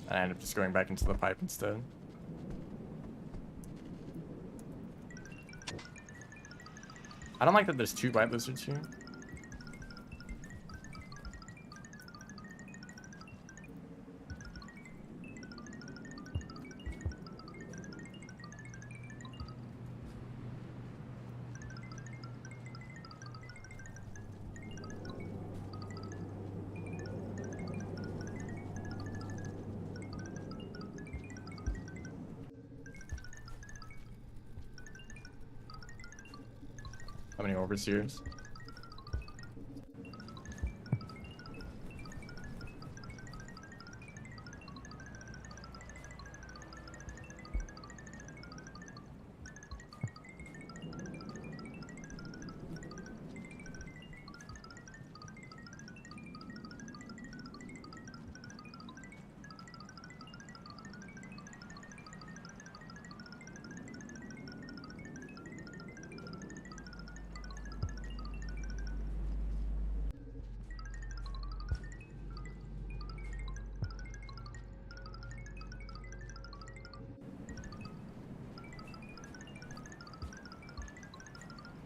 And I end up just going back into the pipe instead. I don't like that there's 2 white lizards here. How many overseers?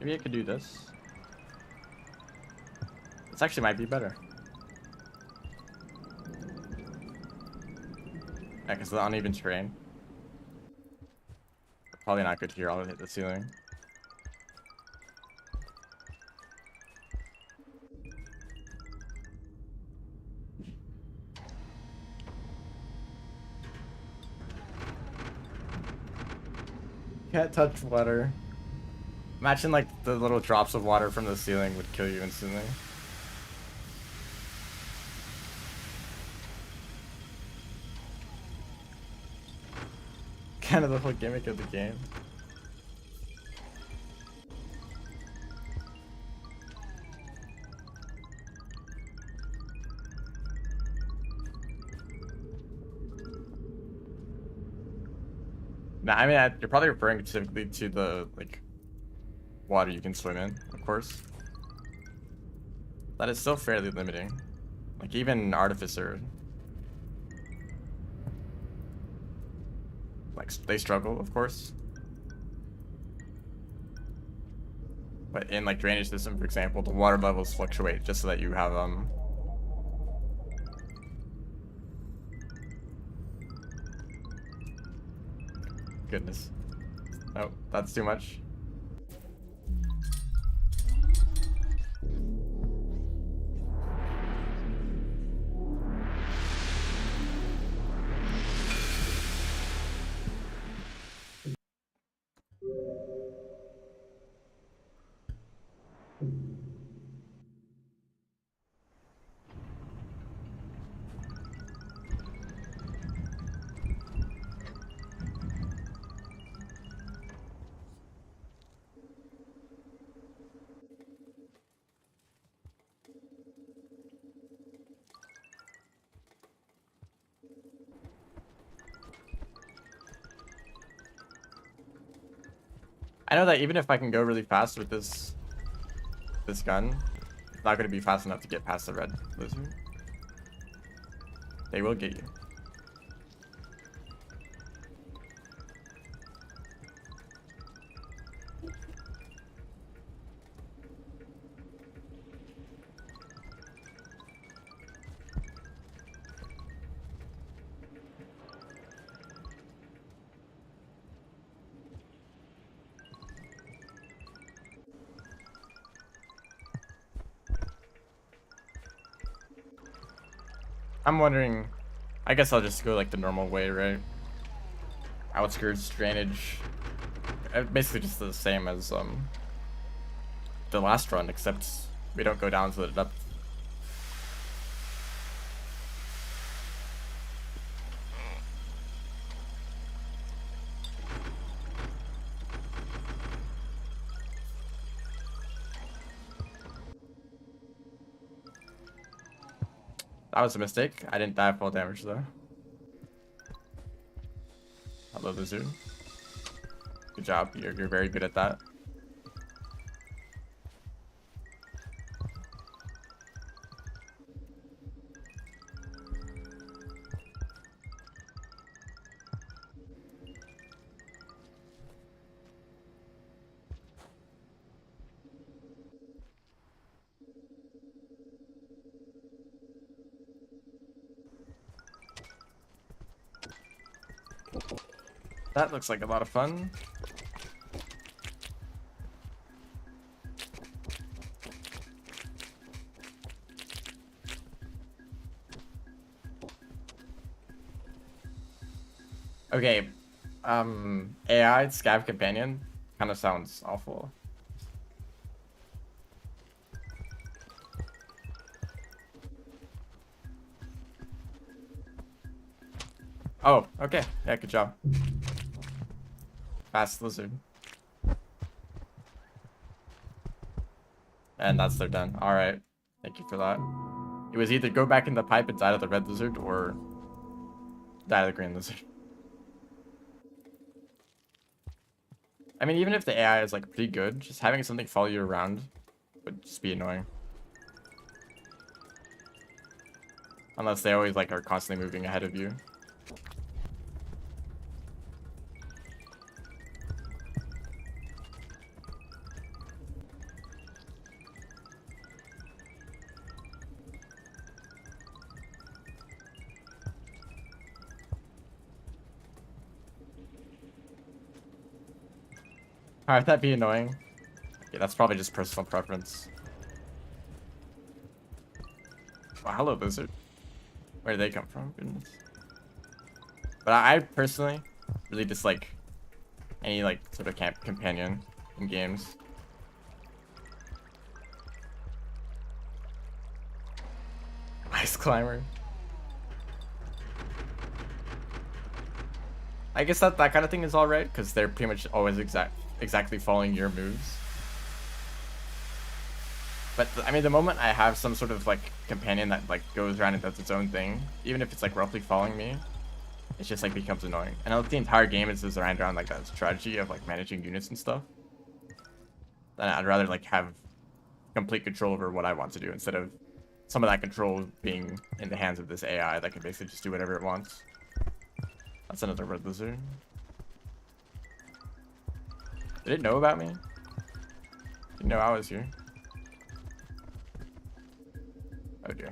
Maybe I could do this. This actually might be better. Yeah, because of the uneven terrain. Probably not good here, I'll hit the ceiling. Can't touch water. Imagine like the little drops of water from the ceiling would kill you instantly. Kind of the whole gimmick of the game. Nah, I mean, you're probably referring specifically to the like water you can swim in, of course. That is still fairly limiting. Like even Artificer, like they struggle, of course. But in like drainage system, for example, the water levels fluctuate just so that you have Goodness. Oh, that's too much. I know that even if I can go really fast with this gun, it's not going to be fast enough to get past the red lizard. They will get you. I'm wondering, I guess I'll just go like the normal way, right? Outskirts, drainage, basically just the same as the last run, except we don't go down to the depth. That was a mistake. I didn't die full damage though. Hello, lizard. Good job. You're very good at that. That looks like a lot of fun. Okay, AI Scav Companion kind of sounds awful. Oh, okay. Yeah, good job. Fast lizard. And that's their done. Alright. Thank you for that. It was either go back in the pipe and die to the red lizard or die to the green lizard. I mean, even if the AI is like pretty good, just having something follow you around would just be annoying. Unless they always like are constantly moving ahead of you. Alright, that'd be annoying. Yeah, that's probably just personal preference. Well, hello, lizard. Where did they come from? Goodness. But I personally really dislike any like sort of companion in games. Ice climber. I guess that kind of thing is alright because they're pretty much always exactly following your moves. But I mean, the moment I have some sort of like companion that like goes around and does its own thing, even if it's like roughly following me, it just like becomes annoying. And the entire game is designed around like that strategy of like managing units and stuff. Then I'd rather like have complete control over what I want to do instead of some of that control being in the hands of this AI that can basically just do whatever it wants. That's another red lizard. Did it know about me? Didn't know I was here. Oh dear.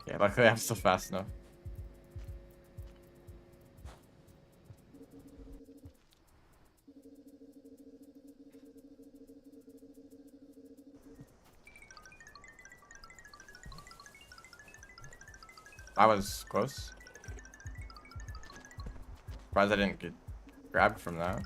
Yeah, luckily I'm still fast enough. That was close. Surprised I didn't get grabbed from that.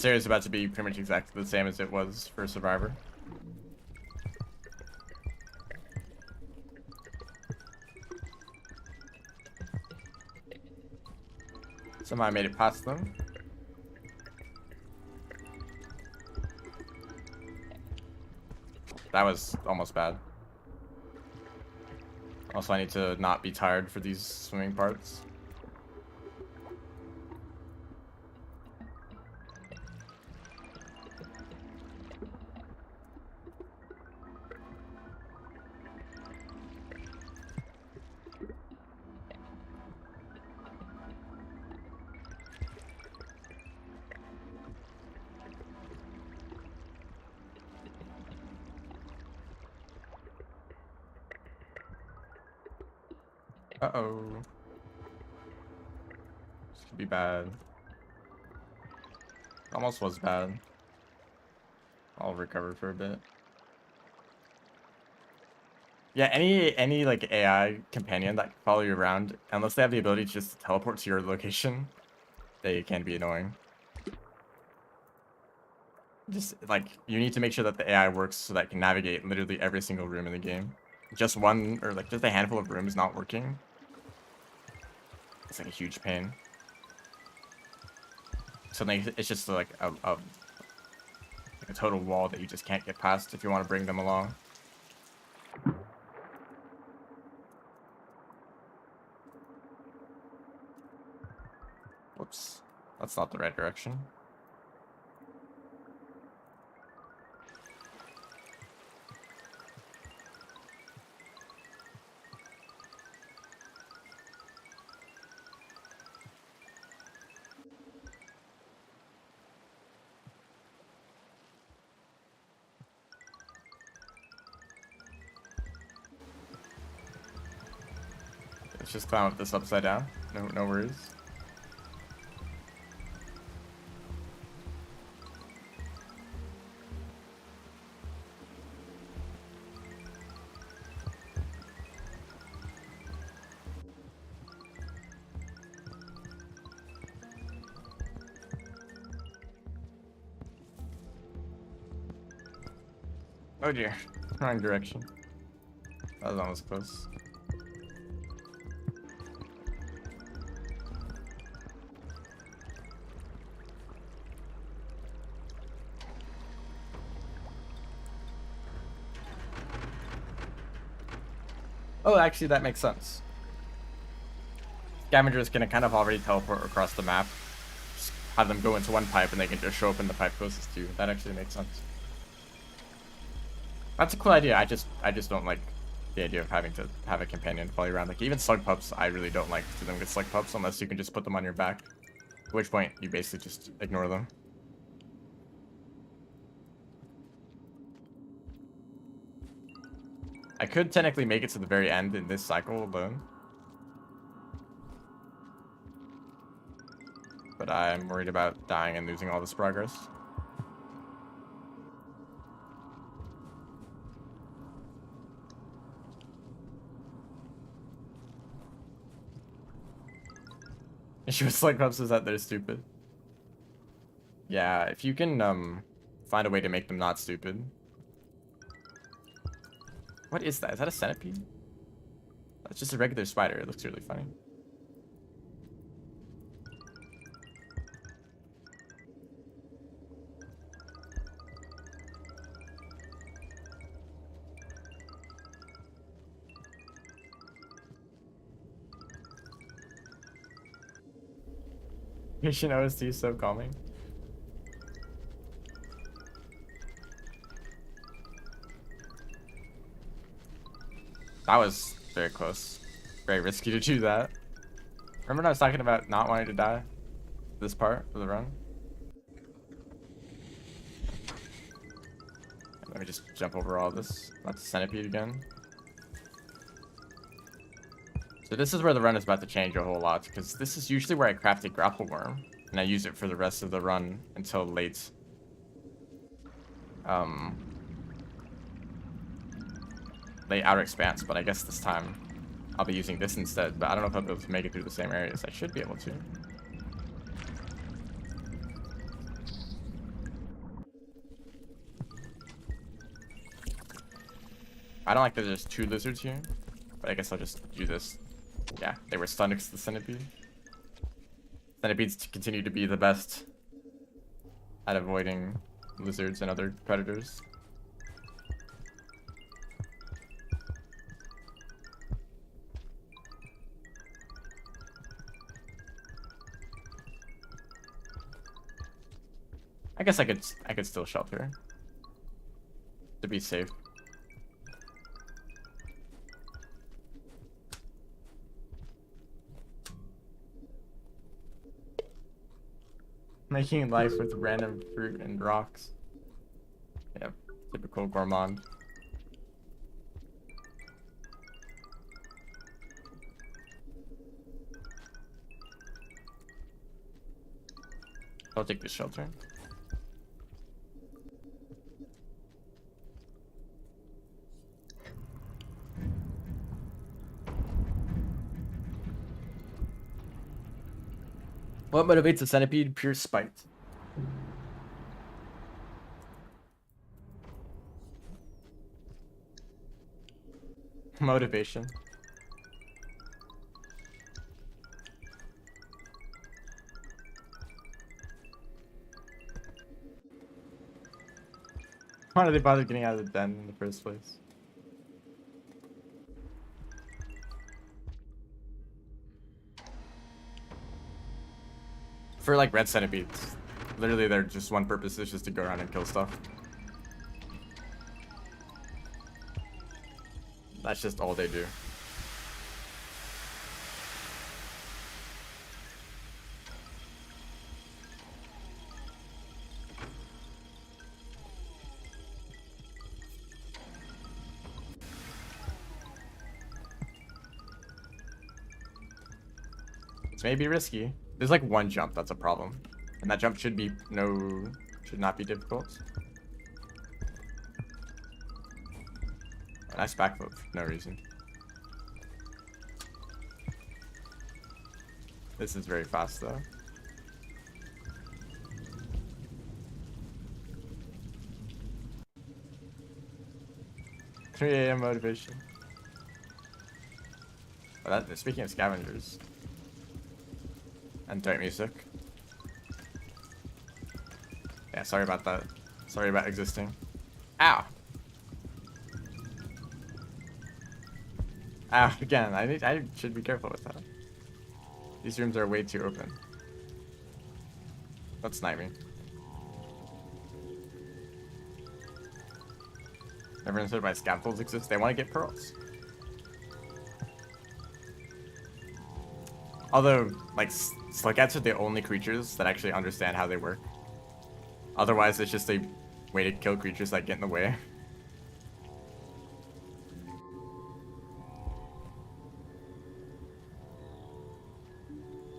This area is about to be pretty much exactly the same as it was for Survivor. Somehow I made it past them. That was almost bad. Also, I need to not be tired for these swimming parts. Uh-oh. This could be bad. Almost was bad. I'll recover for a bit. Yeah, any like AI companion that can follow you around, unless they have the ability to just teleport to your location, they can be annoying. Just like you need to make sure that the AI works so that it can navigate literally every single room in the game. Just one or like just a handful of rooms not working, it's like a huge pain. So like it's just like a total wall that you just can't get past if you want to bring them along. Whoops, that's not the right direction. Let's just climb up this upside down. No worries. Oh dear, wrong direction. That was almost close. Oh, actually, that makes sense. Scavenger is gonna kind of already teleport across the map. Just have them go into one pipe and they can just show up in the pipe closest to you. That actually makes sense. That's a cool idea. I just don't like the idea of having to have a companion follow you around. Like even slug pups, I really don't like dealing with slug pups unless you can just put them on your back. At which point you basically just ignore them. I could technically make it to the very end in this cycle alone. But I'm worried about dying and losing all this progress. Issue with slug pups is that they're stupid. Yeah, if you can find a way to make them not stupid. What is that? Is that a centipede? That's just a regular spider. It looks really funny. Mission OST is so calming. That was very close. Very risky to do that. Remember when I was talking about not wanting to die? This part of the run? Let me just jump over all this. Not the centipede again. So this is where the run is about to change a whole lot, because this is usually where I craft a grapple worm, and I use it for the rest of the run until late. Late outer expanse, but I guess this time I'll be using this instead, but I don't know if I'll be able to make it through the same areas. I should be able to. I don't like that there's 2 lizards here, but I guess I'll just do this. Yeah, they were stunned next to the centipede. Centipedes continue to be the best at avoiding lizards and other predators. I guess I could still shelter to be safe. Making life with random fruit and rocks. Yeah, typical gourmand. I'll take this shelter. What motivates a centipede? Pure spite. Motivation. Why did they bother getting out of the den in the first place? For like red centipedes, literally their just one purpose is just to go around and kill stuff. That's just all they do. This may be risky. There's like one jump that's a problem, and that jump should not be difficult. A nice backflip for no reason. This is very fast though. $3 AM motivation. Oh, speaking of scavengers and dirt music. Yeah, sorry about that. Sorry about existing. Ow. Ow, again, I should be careful with that. These rooms are way too open. Don't snipe me. Never understood why scaffolds exist. They want to get pearls. Although, like, slickats are the only creatures that actually understand how they work. Otherwise, it's just a way to kill creatures that get in the way.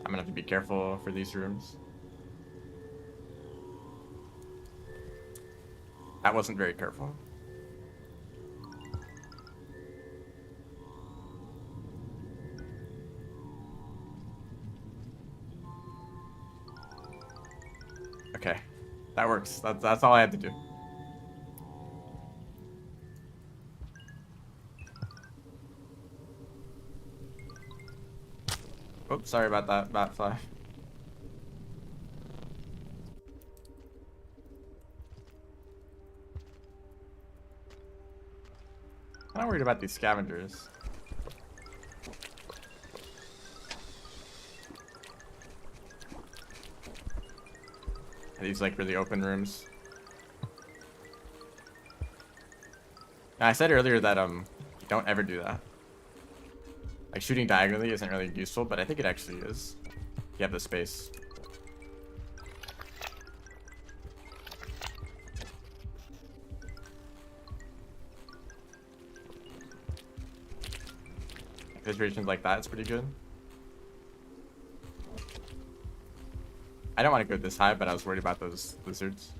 I'm gonna have to be careful for these rooms. That wasn't very careful. Okay, that works. That's all I had to do. Oops, sorry about that, Batfly. I'm not worried about these scavengers. Are these like really open rooms? Now, I said earlier that don't ever do that. Like shooting diagonally isn't really useful, but I think it actually is. You have the space. Situations like that, it's pretty good. I don't want to go this high, but I was worried about those lizards.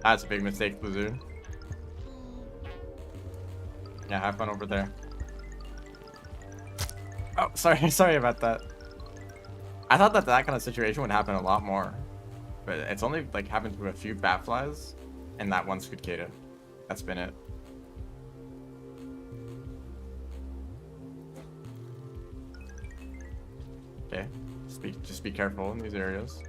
That's a big mistake, Blizzard. Yeah, have fun over there. Oh, sorry, sorry about that. I thought that that kind of situation would happen a lot more, but it's only like happened to a few bat flies and that one Squidcada. That's been it. Okay, just be careful in these areas.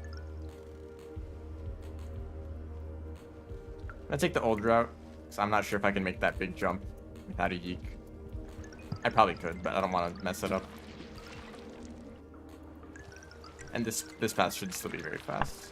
I'm gonna take the old route, because I'm not sure if I can make that big jump without a yeek. I probably could, but I don't want to mess it up. And this path should still be very fast.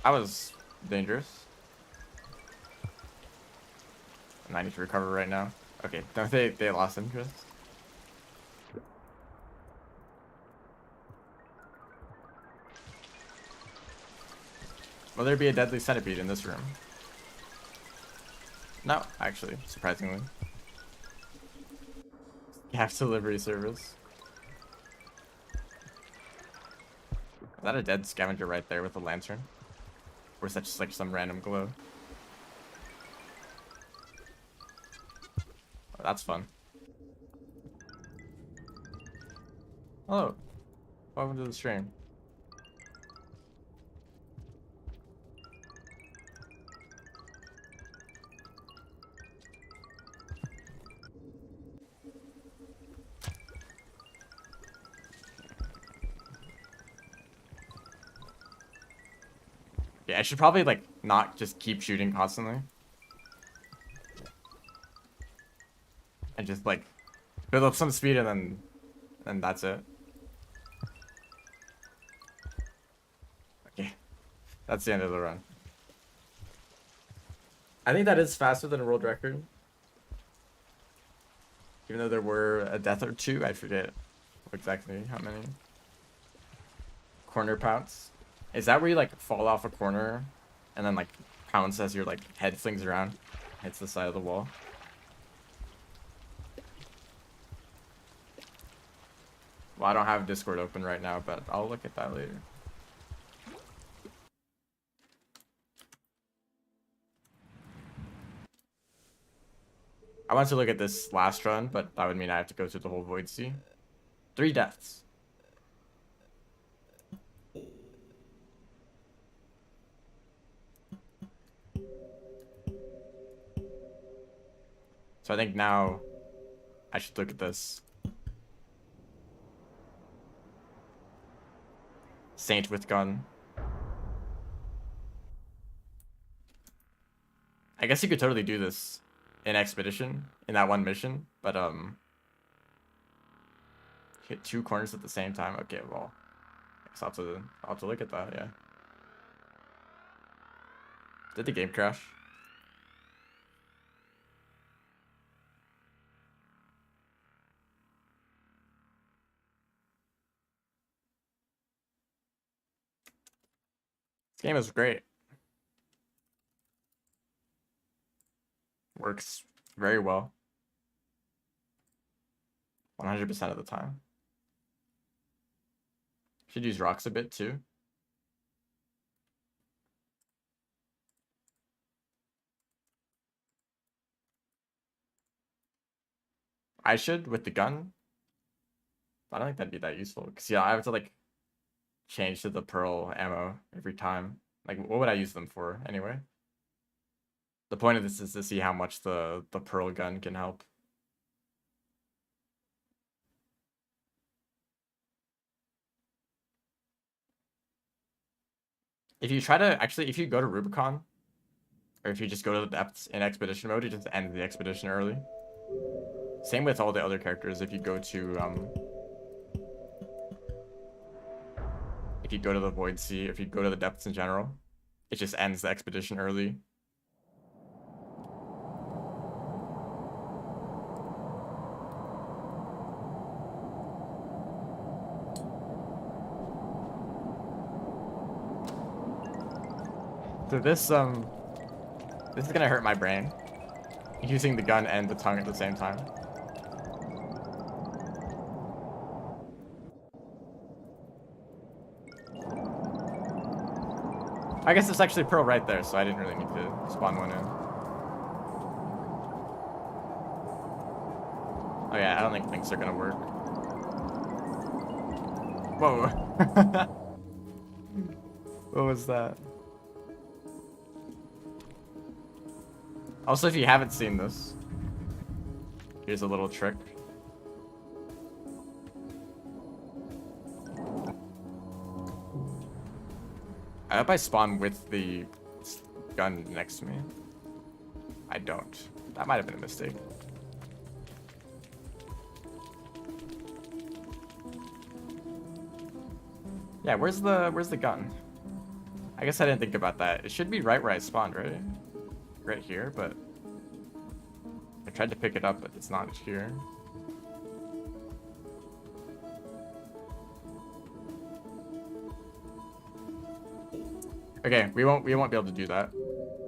That was dangerous. And I need to recover right now. Okay, no, they lost interest. Will there be a deadly centipede in this room? No, actually, surprisingly. Gas delivery service. Is that a dead scavenger right there with a lantern? Or is that just like some random glow? Oh, that's fun. Hello. Welcome to the stream. Yeah, I should probably like not just keep shooting constantly. And just like build up some speed and that's it. Okay. That's the end of the run. I think that is faster than a world record. Even though there were a death or two, I forget exactly how many. Corner pounce. Is that where you like fall off a corner and then like pounce as your like head flings around, hits the side of the wall? Well, I don't have Discord open right now, but I'll look at that later. I want to look at this last run, but that would mean I have to go through the whole Void Sea. 3 deaths. So I think now I should look at this. Saint with gun. I guess you could totally do this in Expedition, in that one mission, but hit 2 corners at the same time. Okay, well, I guess I'll have to look at that, yeah. Did the game crash? This game is great. Works very well. 100% of the time. Should use rocks a bit too. I should with the gun. I don't think that'd be that useful. Because yeah, I have to like change to the pearl ammo every time. Like what would I use them for anyway? The point of this is to see how much the pearl gun can help. If you try to if you go to Rubicon, or if you just go to the depths in expedition mode, it just ends the expedition early. Same with all the other characters. If you go to the Void Sea, if you go to the depths in general, it just ends the expedition early. So this is gonna hurt my brain. Using the gun and the tongue at the same time. I guess it's actually pearl right there, so I didn't really need to spawn one in. Oh yeah, I don't think things are gonna work. Whoa. What was that? Also, if you haven't seen this, here's a little trick. I hope I spawn with the gun next to me. I don't. That might have been a mistake. Yeah, where's the gun? I guess I didn't think about that. It should be right where I spawned, right? Right here, but I tried to pick it up, but it's not here. Okay, we won't be able to do that,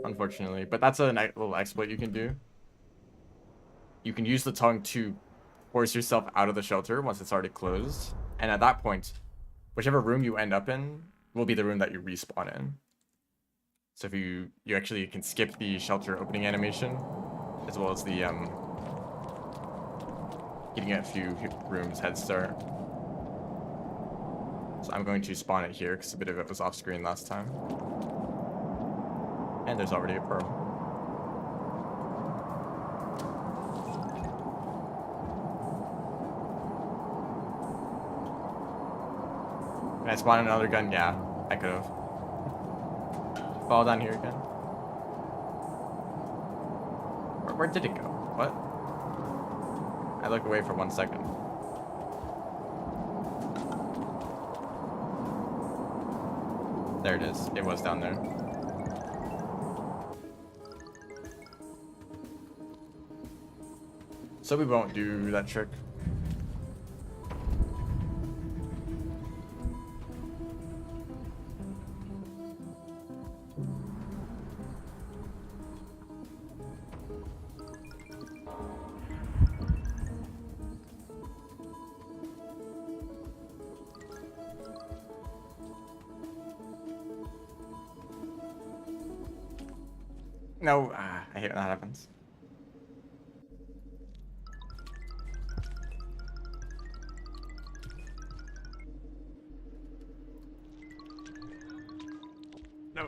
unfortunately. But that's a little exploit you can do. You can use the tongue to force yourself out of the shelter once it's already closed, and at that point, whichever room you end up in will be the room that you respawn in. So if you actually can skip the shelter opening animation, as well as the getting a few rooms head start. So I'm going to spawn it here because a bit of it was off screen last time. And there's already a pearl. Can I spawn another gun? Yeah, I could have. Fall down here again. Where did it go? What? I look away for 1 second. There it is. It was down there. So we won't do that trick. No, I hate when that happens. No.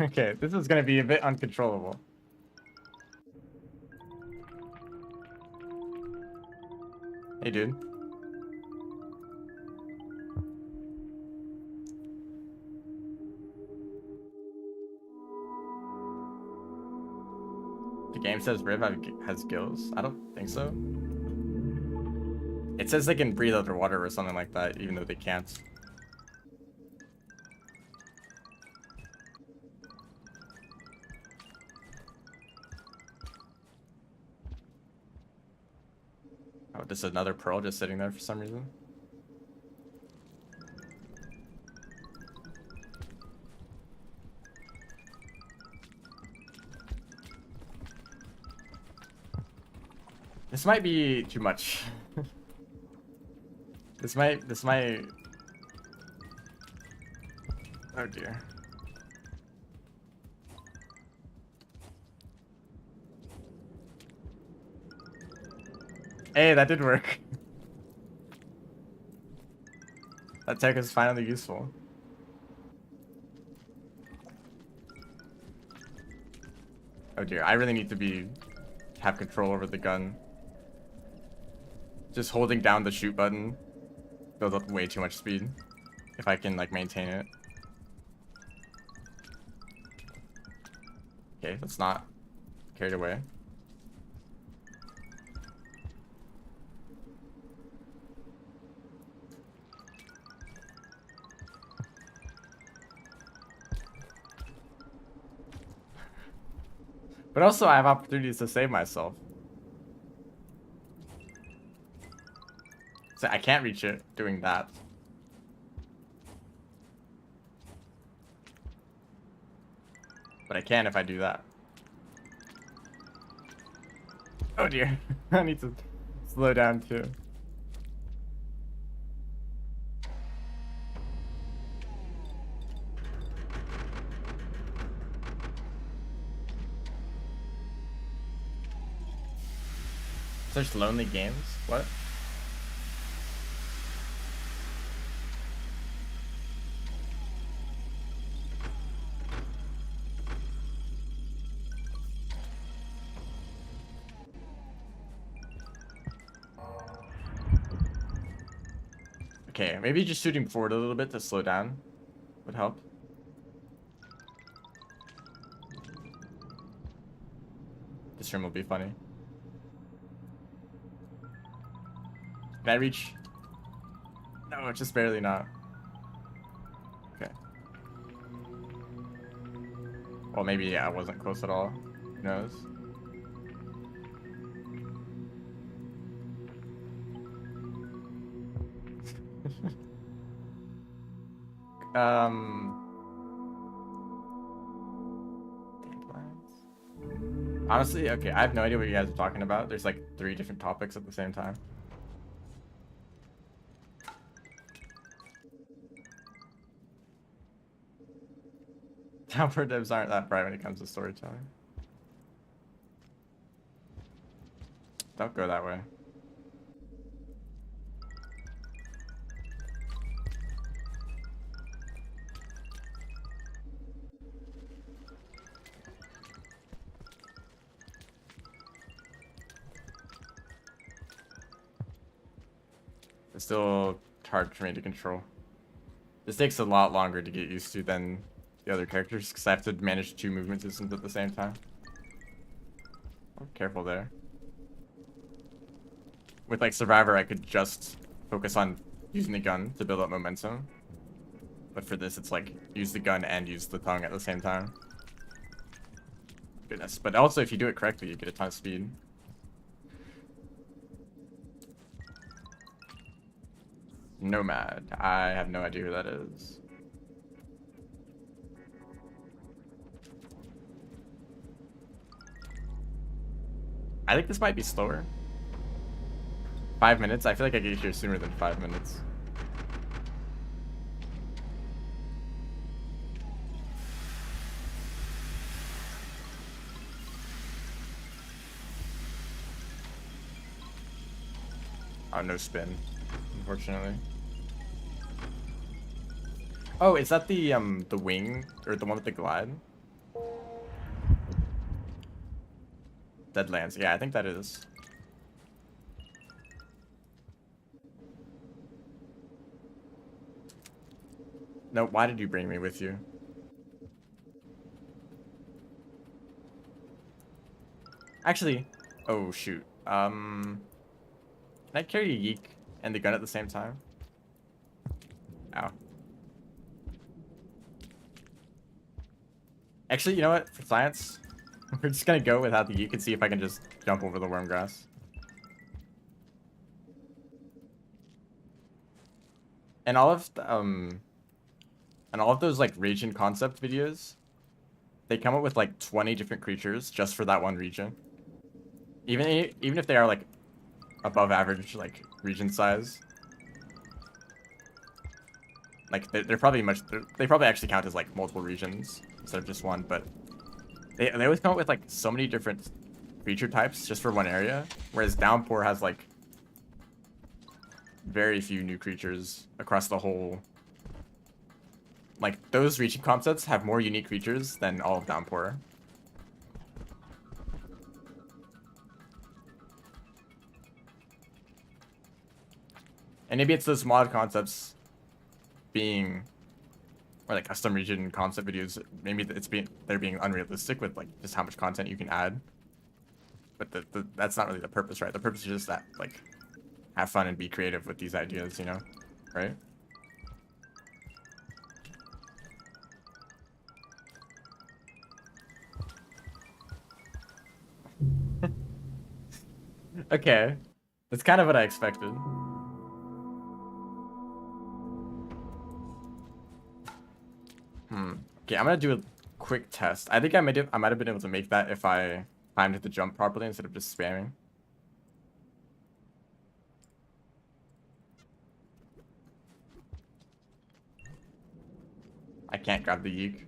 Okay, this is gonna be a bit uncontrollable. Hey, dude. The game says Riv has gills? I don't think so. It says they can breathe underwater or something like that, even though they can't. Oh, there's another pearl just sitting there for some reason. This might be too much. This might... Oh dear. Hey, that did work. That tech is finally useful. Oh dear, I really need to have control over the gun. Just holding down the shoot button builds up way too much speed. If I can, like, maintain it. Okay, let's not carried away. But also, I have opportunities to save myself. So I can't reach it doing that. But I can if I do that. Oh dear. I need to slow down too. Such lonely games? What? Okay, maybe just shooting forward a little bit to slow down would help. This room will be funny. Can I reach? No, just barely not. Okay. Well, maybe yeah, I wasn't close at all. Who knows? Dandelions. Honestly, okay, I have no idea what you guys are talking about. There's like 3 different topics at the same time. Downward devs aren't that bright when it comes to storytelling. Don't go that way. It's still hard for me to control. This takes a lot longer to get used to than the other characters because I have to manage 2 movement systems at the same time. Oh, careful there. With like Survivor, I could just focus on using the gun to build up momentum. But for this, it's like use the gun and use the tongue at the same time. Goodness. But also, if you do it correctly, you get a ton of speed. Nomad. I have no idea who that is. I think this might be slower. 5 minutes? I feel like I get here sooner than 5 minutes. Oh, no spin, unfortunately. Oh, is that the wing or the one with the glide? Deadlands. Yeah, I think that is. No, why did you bring me with you? Actually, oh shoot. Can I carry a yeek and the gun at the same time? Ow. Actually, you know what? For science, we're just gonna go without the yeek and see if I can just jump over the worm grass. And all of those like region concept videos, they come up with like 20 different creatures just for that one region. Even if they are like above average like region size. Like they're probably they probably actually count as like multiple regions instead of just one, but they always come up with like so many different creature types just for one area, whereas Downpour has like very few new creatures across the whole. Like those region concepts have more unique creatures than all of Downpour. And maybe it's those mod concepts being, or like custom region concept videos. Maybe they're being unrealistic with like just how much content you can add. But that's not really the purpose, right? The purpose is just that like have fun and be creative with these ideas, you know, right? Okay, that's kind of what I expected. Okay, I'm gonna do a quick test. I think I might have been able to make that if I timed the jump properly instead of just spamming. I can't grab the yeek.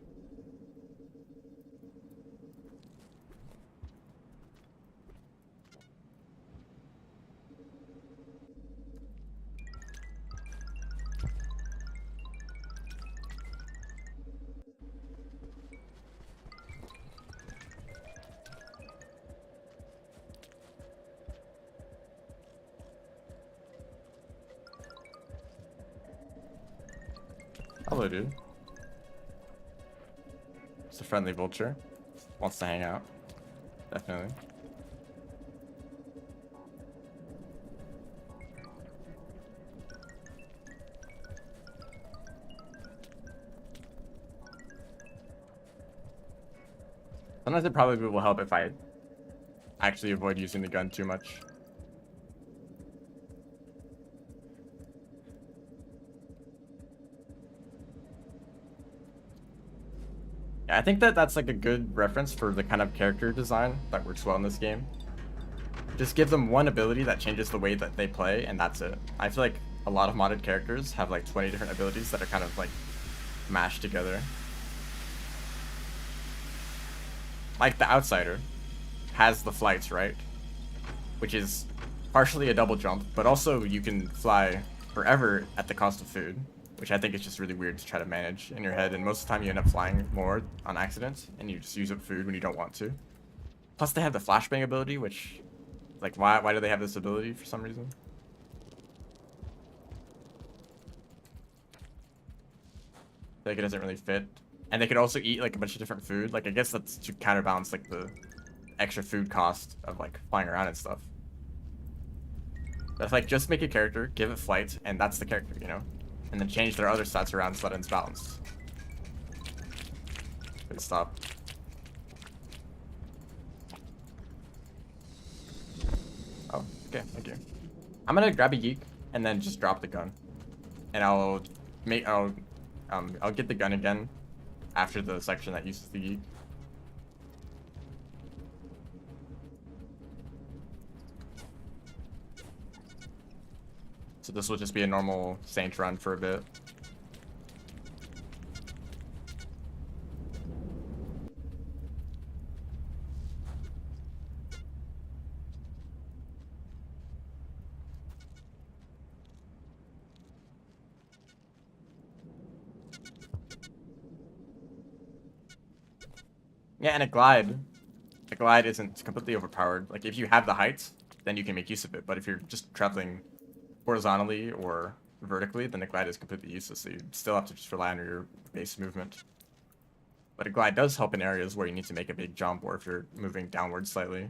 Hello, dude. It's a friendly vulture. Wants to hang out. Definitely. Sometimes it probably will help if I actually avoid using the gun too much. Yeah, I think that's like a good reference for the kind of character design that works well in this game. Just give them one ability that changes the way that they play, and that's it. I feel like a lot of modded characters have like 20 different abilities that are kind of like mashed together. Like the Outsider has the flights, right? Which is partially a double jump, but also you can fly forever at the cost of food, which I think is just really weird to try to manage in your head, and most of the time you end up flying more on accident, and you just use up food when you don't want to. Plus they have the flashbang ability, which, like, why do they have this ability for some reason? Like, it doesn't really fit. And they could also eat, like, a bunch of different food. Like, I guess that's to counterbalance, like, the extra food cost of, like, flying around and stuff. That's like, just make a character, give it flight, and that's the character, you know? And then change their other stats around so that it's balanced. Please stop. Oh, okay, thank you. I'm gonna grab a yeek and then just drop the gun. And I'll get the gun again after the section that uses the yeek. So this will just be a normal Saint run for a bit. Yeah, and a glide. The glide isn't completely overpowered. Like, if you have the height, then you can make use of it. But if you're just traveling horizontally or vertically, then the glide is completely useless. So you still have to just rely on your base movement. But a glide does help in areas where you need to make a big jump, or if you're moving downward slightly.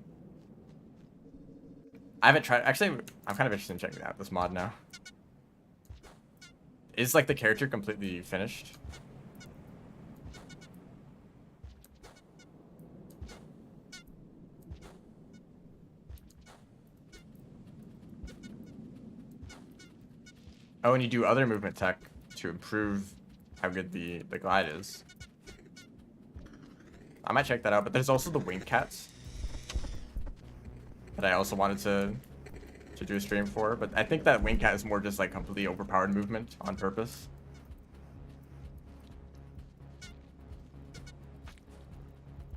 I haven't tried. Actually, I'm kind of interested in checking out this mod now. Is, like, the character completely finished? Oh, and you do other movement tech to improve how good the glide is. I might check that out, but there's also the wing cats that I also wanted to do a stream for, but I think that wing cat is more just like completely overpowered movement on purpose.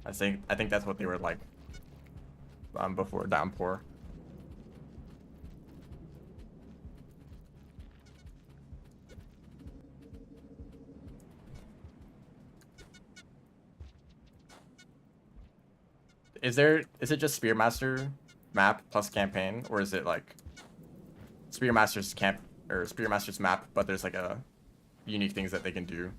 I think that's what they were like before downpour. Is it just Spearmaster map plus campaign, or is it like Spearmaster's camp or Spearmaster's map, but there's like a unique things that they can do?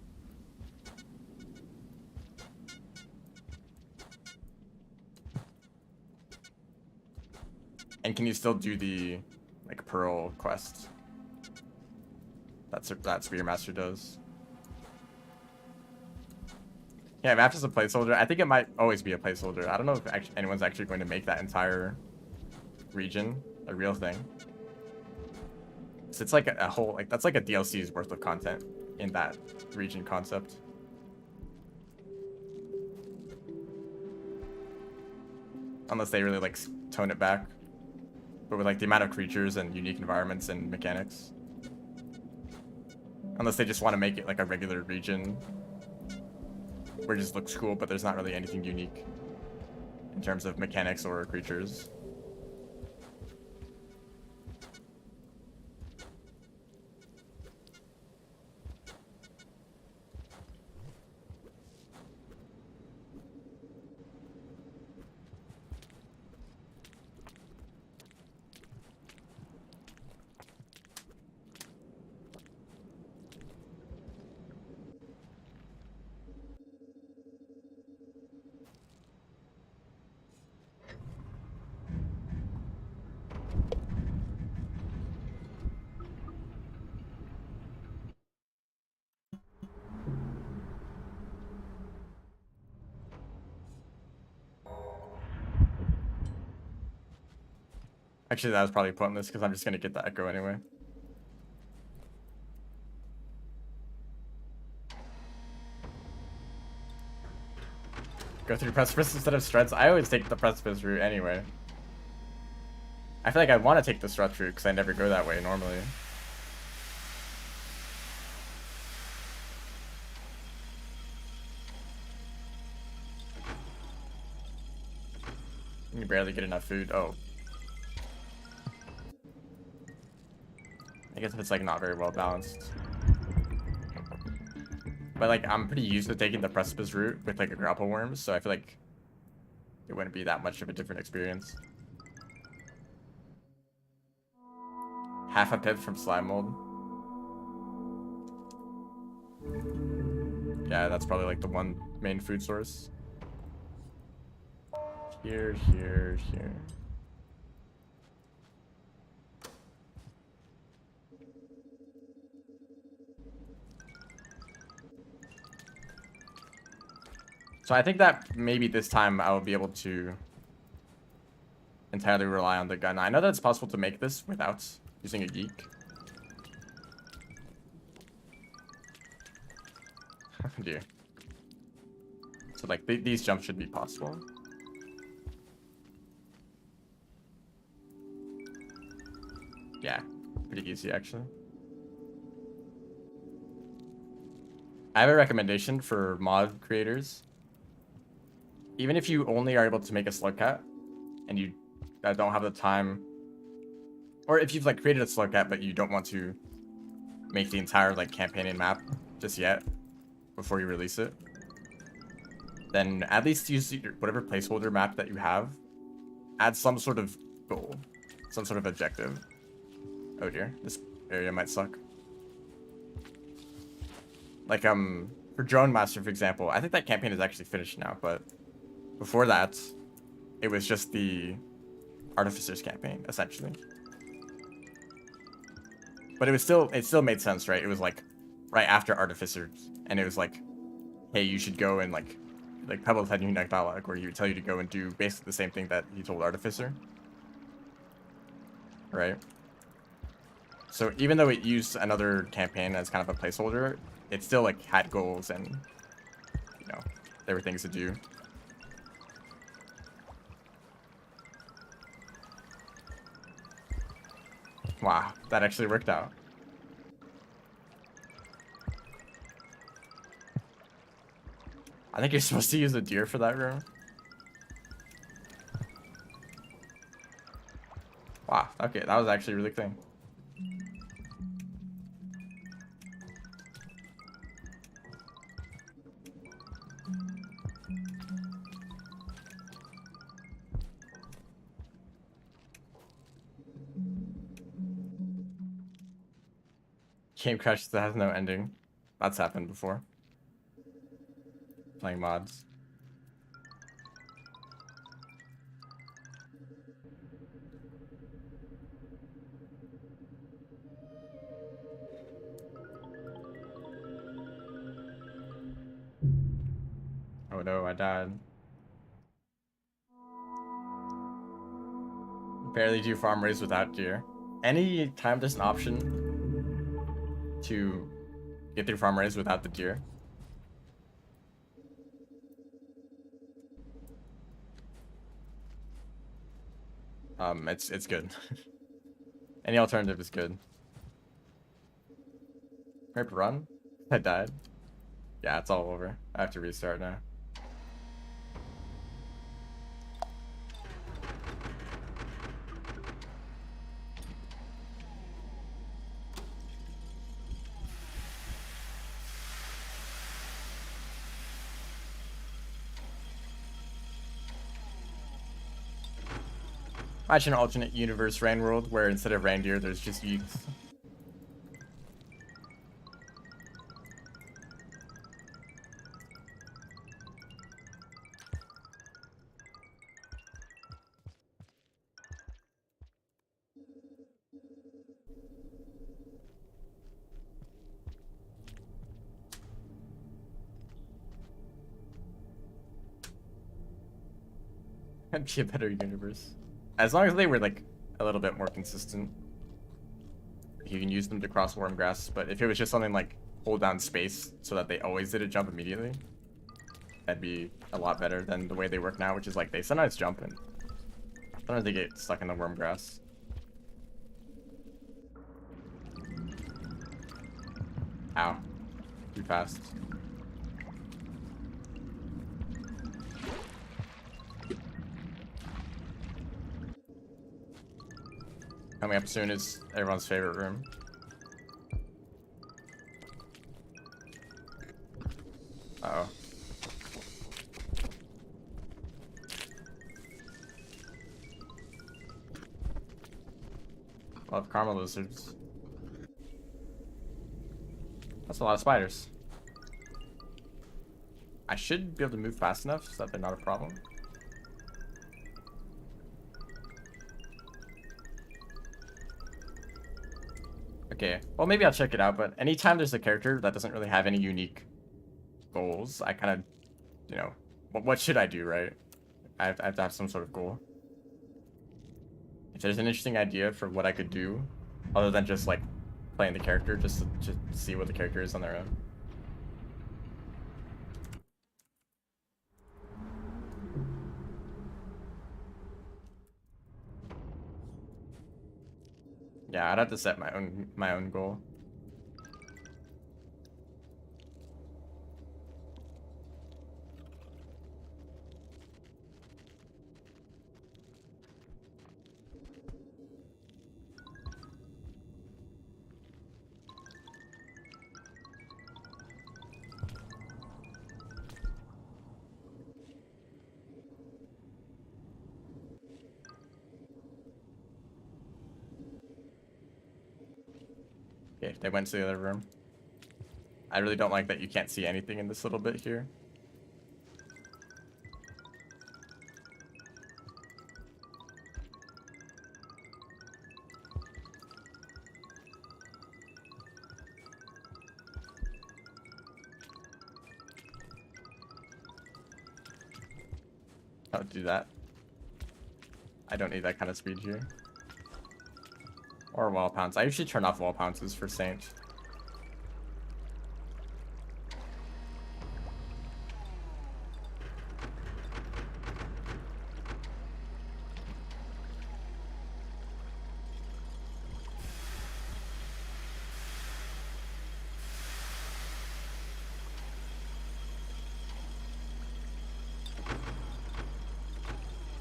And can you still do the like Pearl quests that Spearmaster does? Yeah, map is a placeholder. I think it might always be a placeholder. I don't know if anyone's actually going to make that entire region a real thing. So it's like a whole, like, that's like a DLC's worth of content in that region concept. unless they really like tone it back. But with like the amount of creatures and unique environments and mechanics, unless they just want to make it like a regular region where it just looks cool, but there's not really anything unique in terms of mechanics or creatures. Actually, that was probably pointless because I'm just gonna get the echo anyway. Go through precipice instead of struts. I always take the precipice route anyway. I feel like I want to take the strut route because I never go that way normally. You barely get enough food. Oh. I guess if it's like not very well balanced. But like I'm pretty used to taking the precipice route with like a grapple worm, so I feel like it wouldn't be that much of a different experience. Half a pip from slime mold. Yeah, that's probably like the one main food source. Here, here, here. So I think that maybe this time I will be able to entirely rely on the gun. I know that it's possible to make this without using a geek. Dear. So like these jumps should be possible. Yeah, pretty easy actually. I have a recommendation for mod creators. Even if you only are able to make a slug cat and you don't have the time, or if you've like created a slug cat but you don't want to make the entire like campaign and map just yet before you release it, then at least use whatever placeholder map that you have, add some sort of goal, some sort of objective. Oh dear, this area might suck. Like for Drone Master, for example, I think that campaign is actually finished now, but before that, it was just the Artificers campaign, essentially. But it still made sense, right? It was like right after Artificers, and it was like, hey, you should go and like Pebbles had unique dialogue where he would tell you to go and do basically the same thing that he told Artificer. Right? So even though it used another campaign as kind of a placeholder, it still like had goals and, you know, there were things to do. Wow, that actually worked out. I think you're supposed to use a deer for that room. Wow, okay, that was actually really clean. Game crash that has no ending. That's happened before. Playing mods. Oh no, I died. Barely do farm raise without gear. Any time there's an option to get through farm raise without the gear, It's good. Any alternative is good. Rip run? I died. Yeah, it's all over. I have to restart now. Imagine an alternate universe rain world where instead of reindeer, there's just youths. That'd be a better universe. As long as they were like a little bit more consistent. You can use them to cross warm grass, but if it was just something like hold down space so that they always did a jump immediately, that'd be a lot better than the way they work now, which is like they sometimes jump and sometimes they get stuck in the warm grass. Ow. Too fast. Coming up soon is everyone's favorite room. Uh-oh. Love karma lizards. That's a lot of spiders. I should be able to move fast enough so that they're not a problem. Okay, well maybe I'll check it out, but anytime there's a character that doesn't really have any unique goals, I kind of, you know, what should I do, right? I have to have some sort of goal. If there's an interesting idea for what I could do, other than just like playing the character, just to see what the character is on their own. Yeah, I'd have to set my own goal. Okay, they went to the other room. I really don't like that you can't see anything in this little bit here. Don't do that. I don't need that kind of speed here. Or wall pounce. I usually turn off wall pounces for Saint.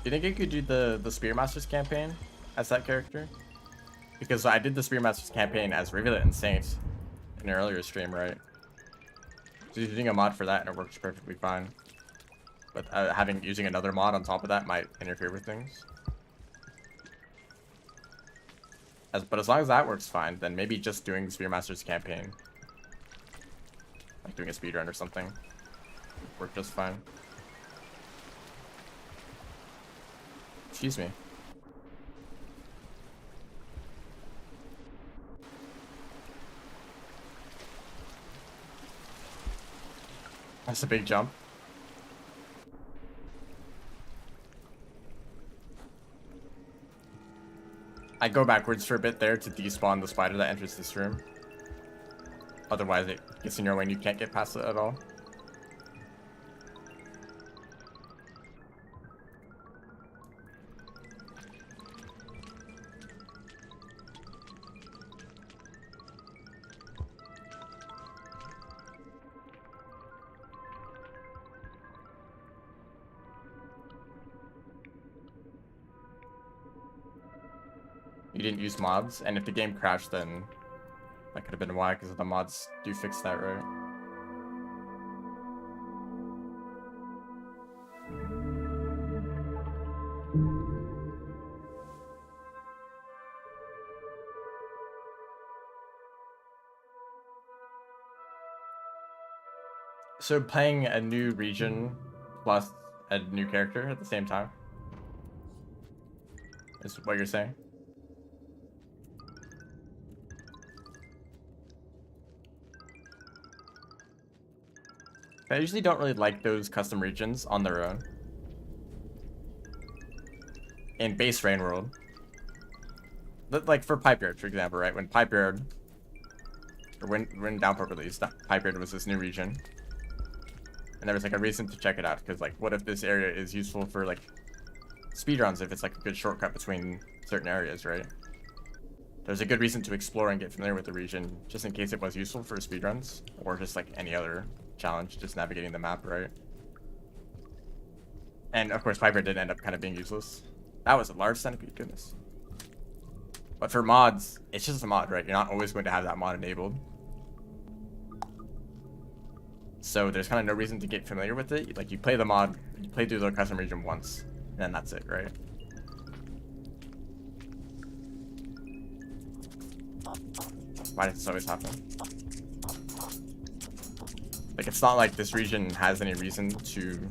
Do you think I could do the Spearmasters campaign as that character? Because I did the Spearmasters campaign as Rivulet and Saint in an earlier stream, right? So using a mod for that and it works perfectly fine. But using another mod on top of that might interfere with things. But as long as that works fine, then maybe just doing the Spearmasters campaign, like doing a speedrun or something, would work just fine. Excuse me. That's a big jump. I go backwards for a bit there to despawn the spider that enters this room. Otherwise it gets in your way and you can't get past it at all. you didn't use mods, and if the game crashed, then that could have been why, because the mods do fix that, right? So playing a new region plus a new character at the same time is what you're saying? I usually don't really like those custom regions on their own. In base Rain World. Like for Pipeyard, for example, right? When Pipeyard, or when Downpour released, Pipeyard was this new region. And there was like a reason to check it out, because like, what if this area is useful for like speedruns, if it's like a good shortcut between certain areas, right? There's a good reason to explore and get familiar with the region, just in case it was useful for speedruns, or just like any other challenge, just navigating the map, right? And of course, Piper did end up kind of being useless. That was a large centipede, goodness. But for mods, it's just a mod, right? You're not always going to have that mod enabled. So there's kind of no reason to get familiar with it. Like, you play the mod, you play through the custom region once, and then that's it, right? Why does this always happen? Like, it's not like this region has any reason to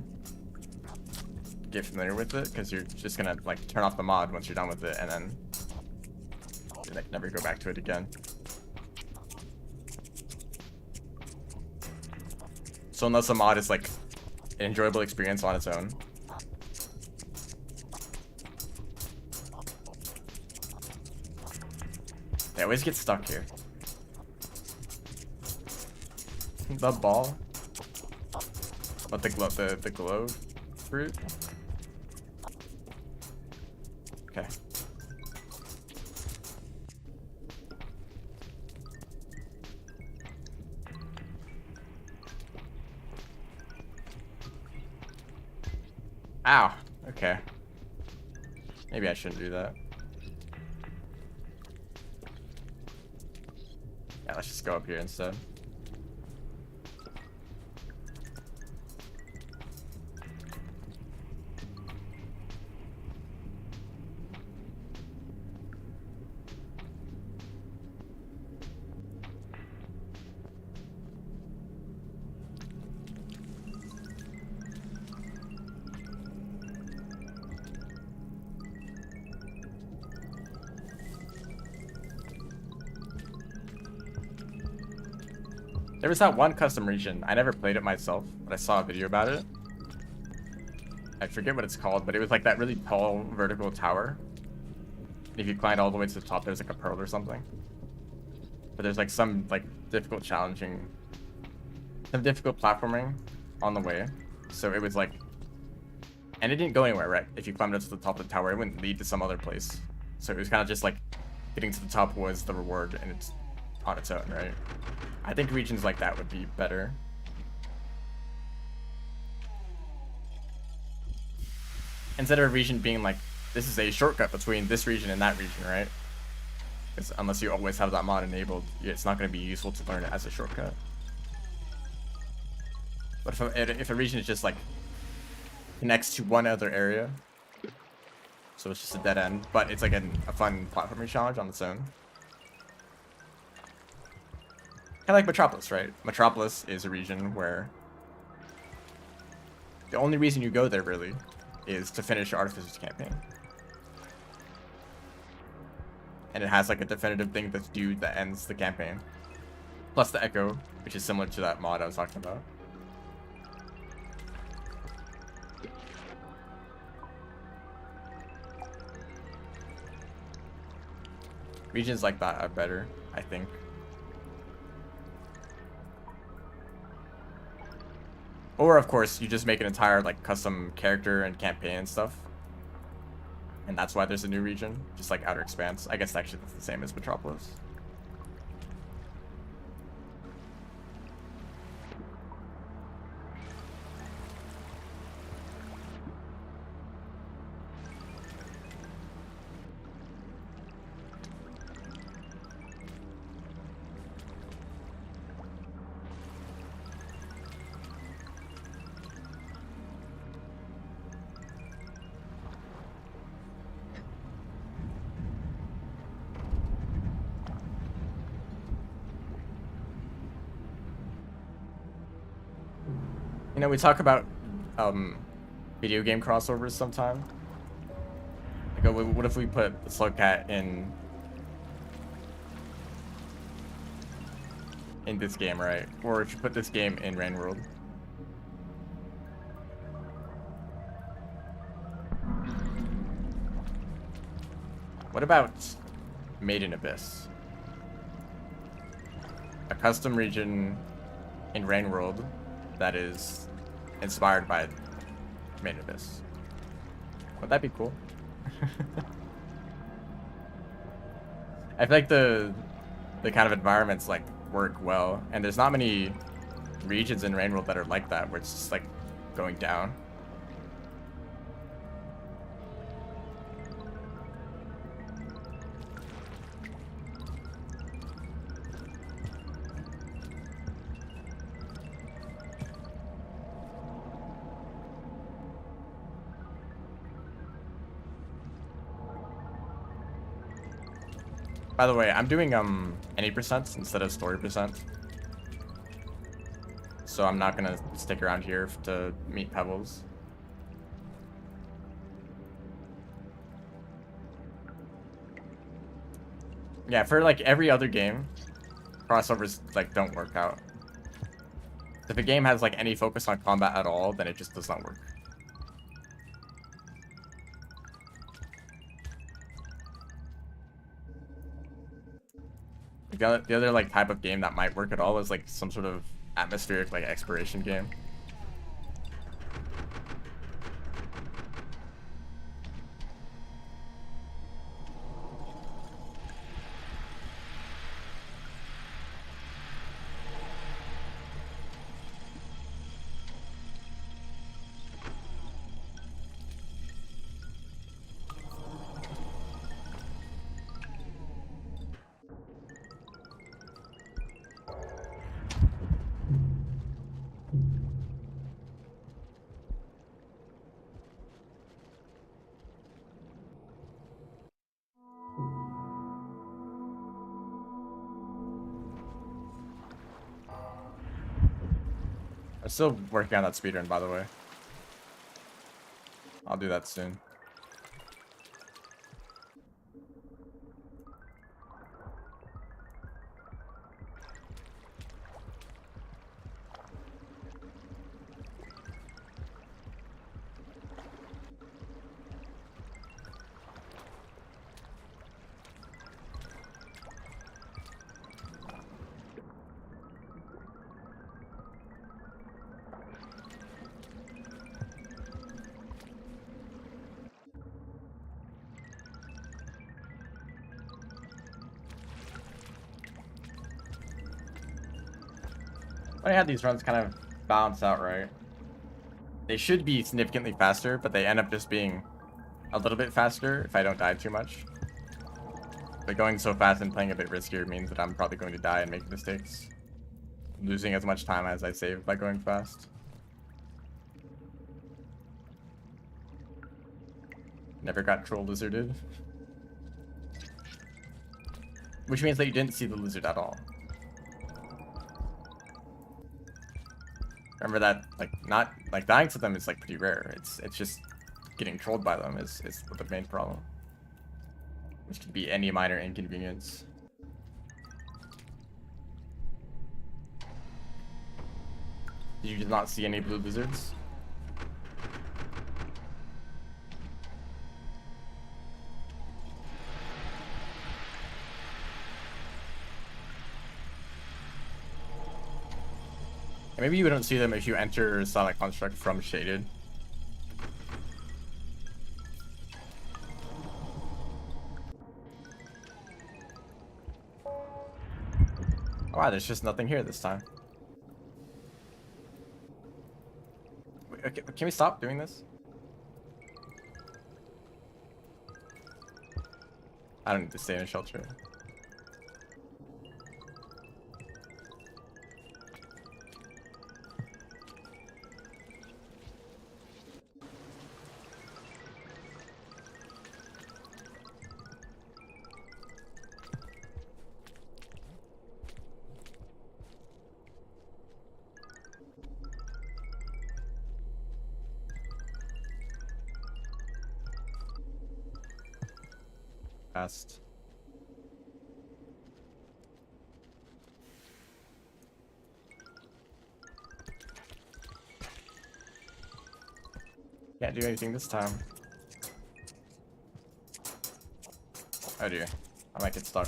get familiar with it, because you're just gonna like turn off the mod once you're done with it, and then you like never go back to it again. So unless the mod is like an enjoyable experience on its own, they always get stuck here. The ball, what the glow fruit. Okay. Ow. Okay. Maybe I shouldn't do that. Yeah, let's just go up here instead. There was that one custom region. I never played it myself, but I saw a video about it. I forget what it's called, but it was like that really tall vertical tower. If you climbed all the way to the top, there's like a pearl or something. But there's like some like difficult platforming on the way. So it was like, and it didn't go anywhere, right? If you climbed up to the top of the tower, it wouldn't lead to some other place. So it was kind of just like getting to the top was the reward, and it's on its own, right? I think regions like that would be better. Instead of a region being like, this is a shortcut between this region and that region, right? Because unless you always have that mod enabled, it's not going to be useful to learn it as a shortcut. But if a region is just like connects to one other area, so it's just a dead end, but it's like a fun platforming challenge on its own. Kind of like Metropolis, right? Metropolis is a region where the only reason you go there really is to finish Artificer's campaign. And it has like a definitive thing that's due that ends the campaign. Plus the Echo, which is similar to that mod I was talking about. Regions like that are better, I think. Or of course, you just make an entire like custom character and campaign and stuff. And that's why there's a new region, just like Outer Expanse. I guess actually that's the same as Metropolis. You know, we talk about video game crossovers sometime. Like, what if we put Slug Cat in this game, right? Or if you put this game in Rain World. What about Maiden Abyss? A custom region in Rain World that is inspired by Maiden Abyss. Would that be cool? I feel like the kind of environments like work well, and there's not many regions in Rain World that are like that, where it's just like going down. By the way, I'm doing any percent instead of story percent. So I'm not gonna stick around here to meet Pebbles. Yeah, for like every other game, crossovers like don't work out. If a game has like any focus on combat at all, then it just does not work. The other like type of game that might work at all is like some sort of atmospheric like exploration game. I'm still working on that speedrun, by the way. I'll do that soon. I had these runs kind of balance out, right? They should be significantly faster, but they end up just being a little bit faster if I don't die too much. But going so fast and playing a bit riskier means that I'm probably going to die and make mistakes, losing as much time as I save by going fast. Never got troll lizarded. Which means that you didn't see the lizard at all. Remember that, like, not, like, dying to them is, like, pretty rare. It's just getting trolled by them is the main problem. Which could be any minor inconvenience. Did you not see any blue lizards? Maybe you don't see them if you enter Sonic Construct from Shaded. Oh, wow, there's just nothing here this time. Wait, okay, can we stop doing this? I don't need to stay in a shelter. fast. Can't do anything this time. Oh dear, I might get stuck.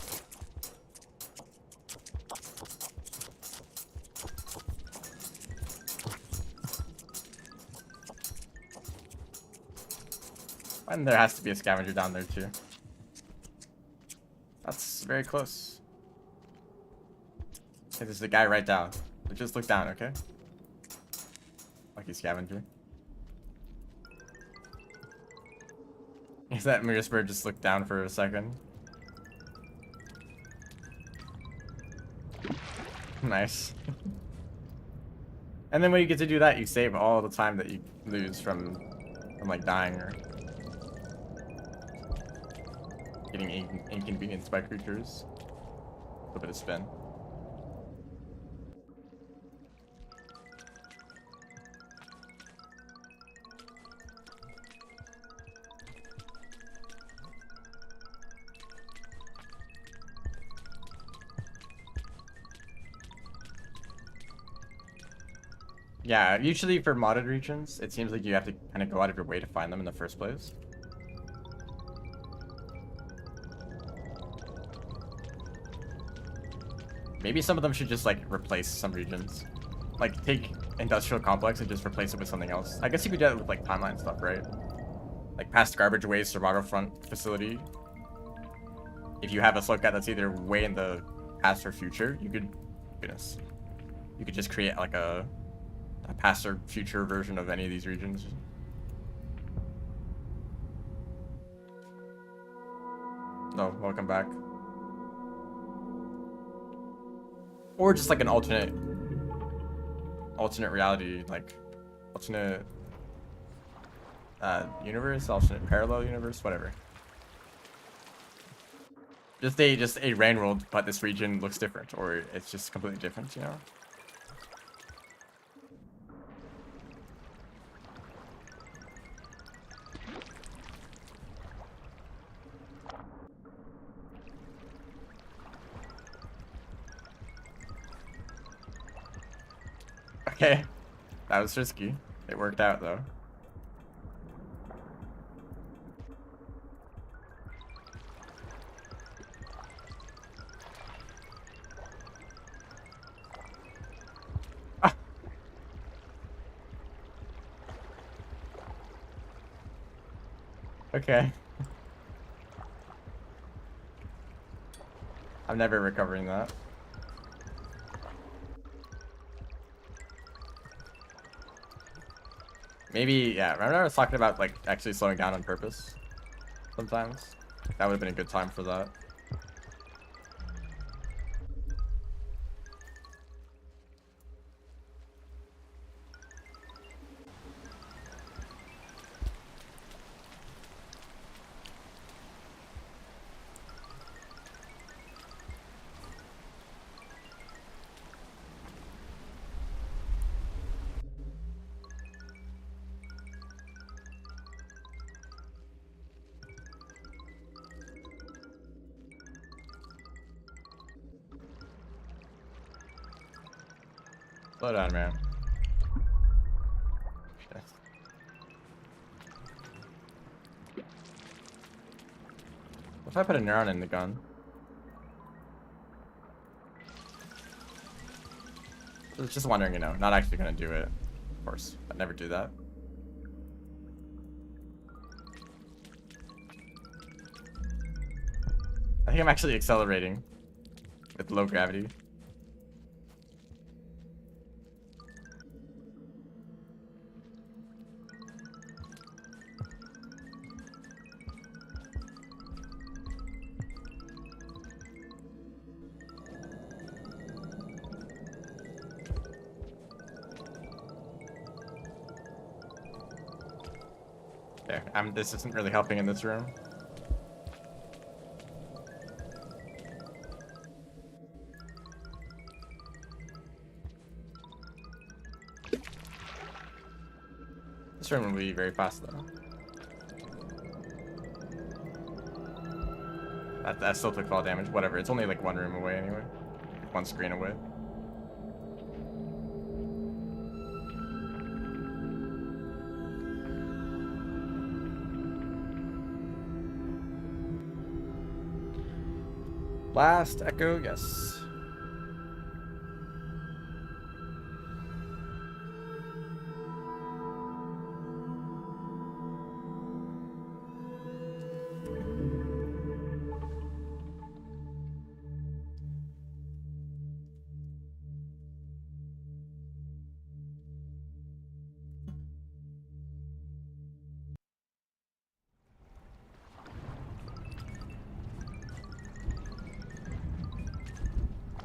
And there has to be a scavenger down there too. That's very close. Okay, there's the guy right down. Just look down, okay? Lucky scavenger. Is that Mirror Bird just look down for a second? Nice. And then when you get to do that, you save all the time that you lose from like dying or getting inconvenienced by creatures. A little bit of spin. Yeah, usually for modded regions, it seems like you have to kind of go out of your way to find them in the first place. Maybe some of them should just like replace some regions. Like take industrial complex and just replace it with something else. I guess you could do that with like timeline stuff, right? Like past garbage waste survival front facility. If you have a slowcat that's either way in the past or future, you could, goodness, you could just create like a past or future version of any of these regions. No, welcome back. Or just like an alternate reality, like alternate universe, alternate parallel universe, whatever. Just a rain world, but this region looks different, or it's just completely different, you know? Okay, that was risky. It worked out though. Ah. Okay. I'm never recovering that. Maybe, yeah, remember I was talking about like actually slowing down on purpose sometimes? That would have been a good time for that. Slow down, man. Shit. What if I put a neuron in the gun? I was just wondering, you know, not actually gonna do it. Of course, I'd never do that. I think I'm actually accelerating with low gravity. Okay, this isn't really helping in this room. This room will be very fast though. That still took fall damage. Whatever. It's only like one room away anyway. One screen away. Last echo, yes.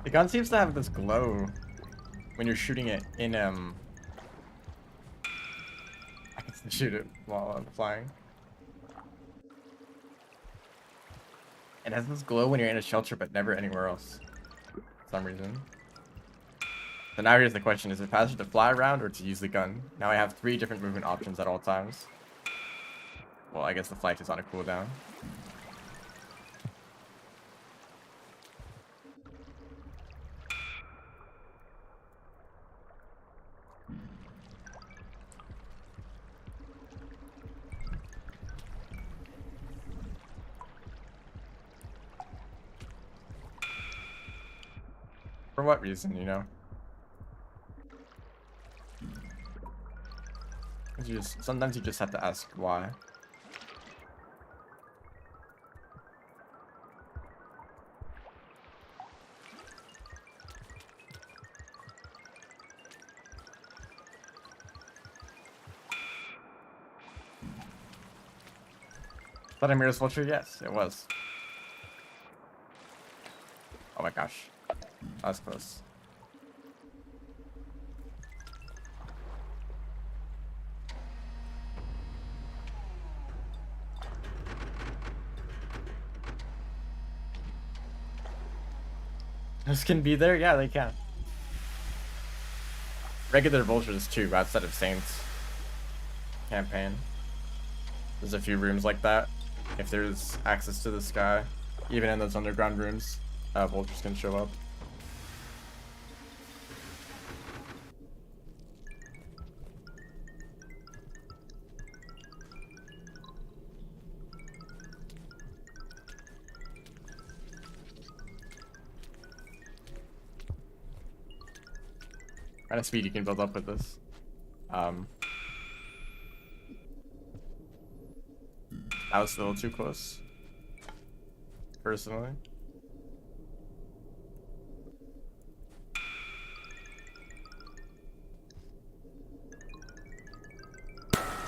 The gun seems to have this glow when you're shooting it in I can shoot it while I'm flying. It has this glow when you're in a shelter, but never anywhere else. For some reason. So now here's the question: is it faster to fly around or to use the gun? Now I have 3 different movement options at all times. Well, I guess the flight is on a cooldown. For what reason, you know? Sometimes you just have to ask why. Vladimir's vulture? Yes, it was. Oh my gosh. That was close. Those can be there? Yeah, they can. Regular vultures too, outside of Saints campaign. There's a few rooms like that. If there's access to the sky, even in those underground rooms, vultures can show up. Kind of speed you can build up with this. That was a little too close, personally.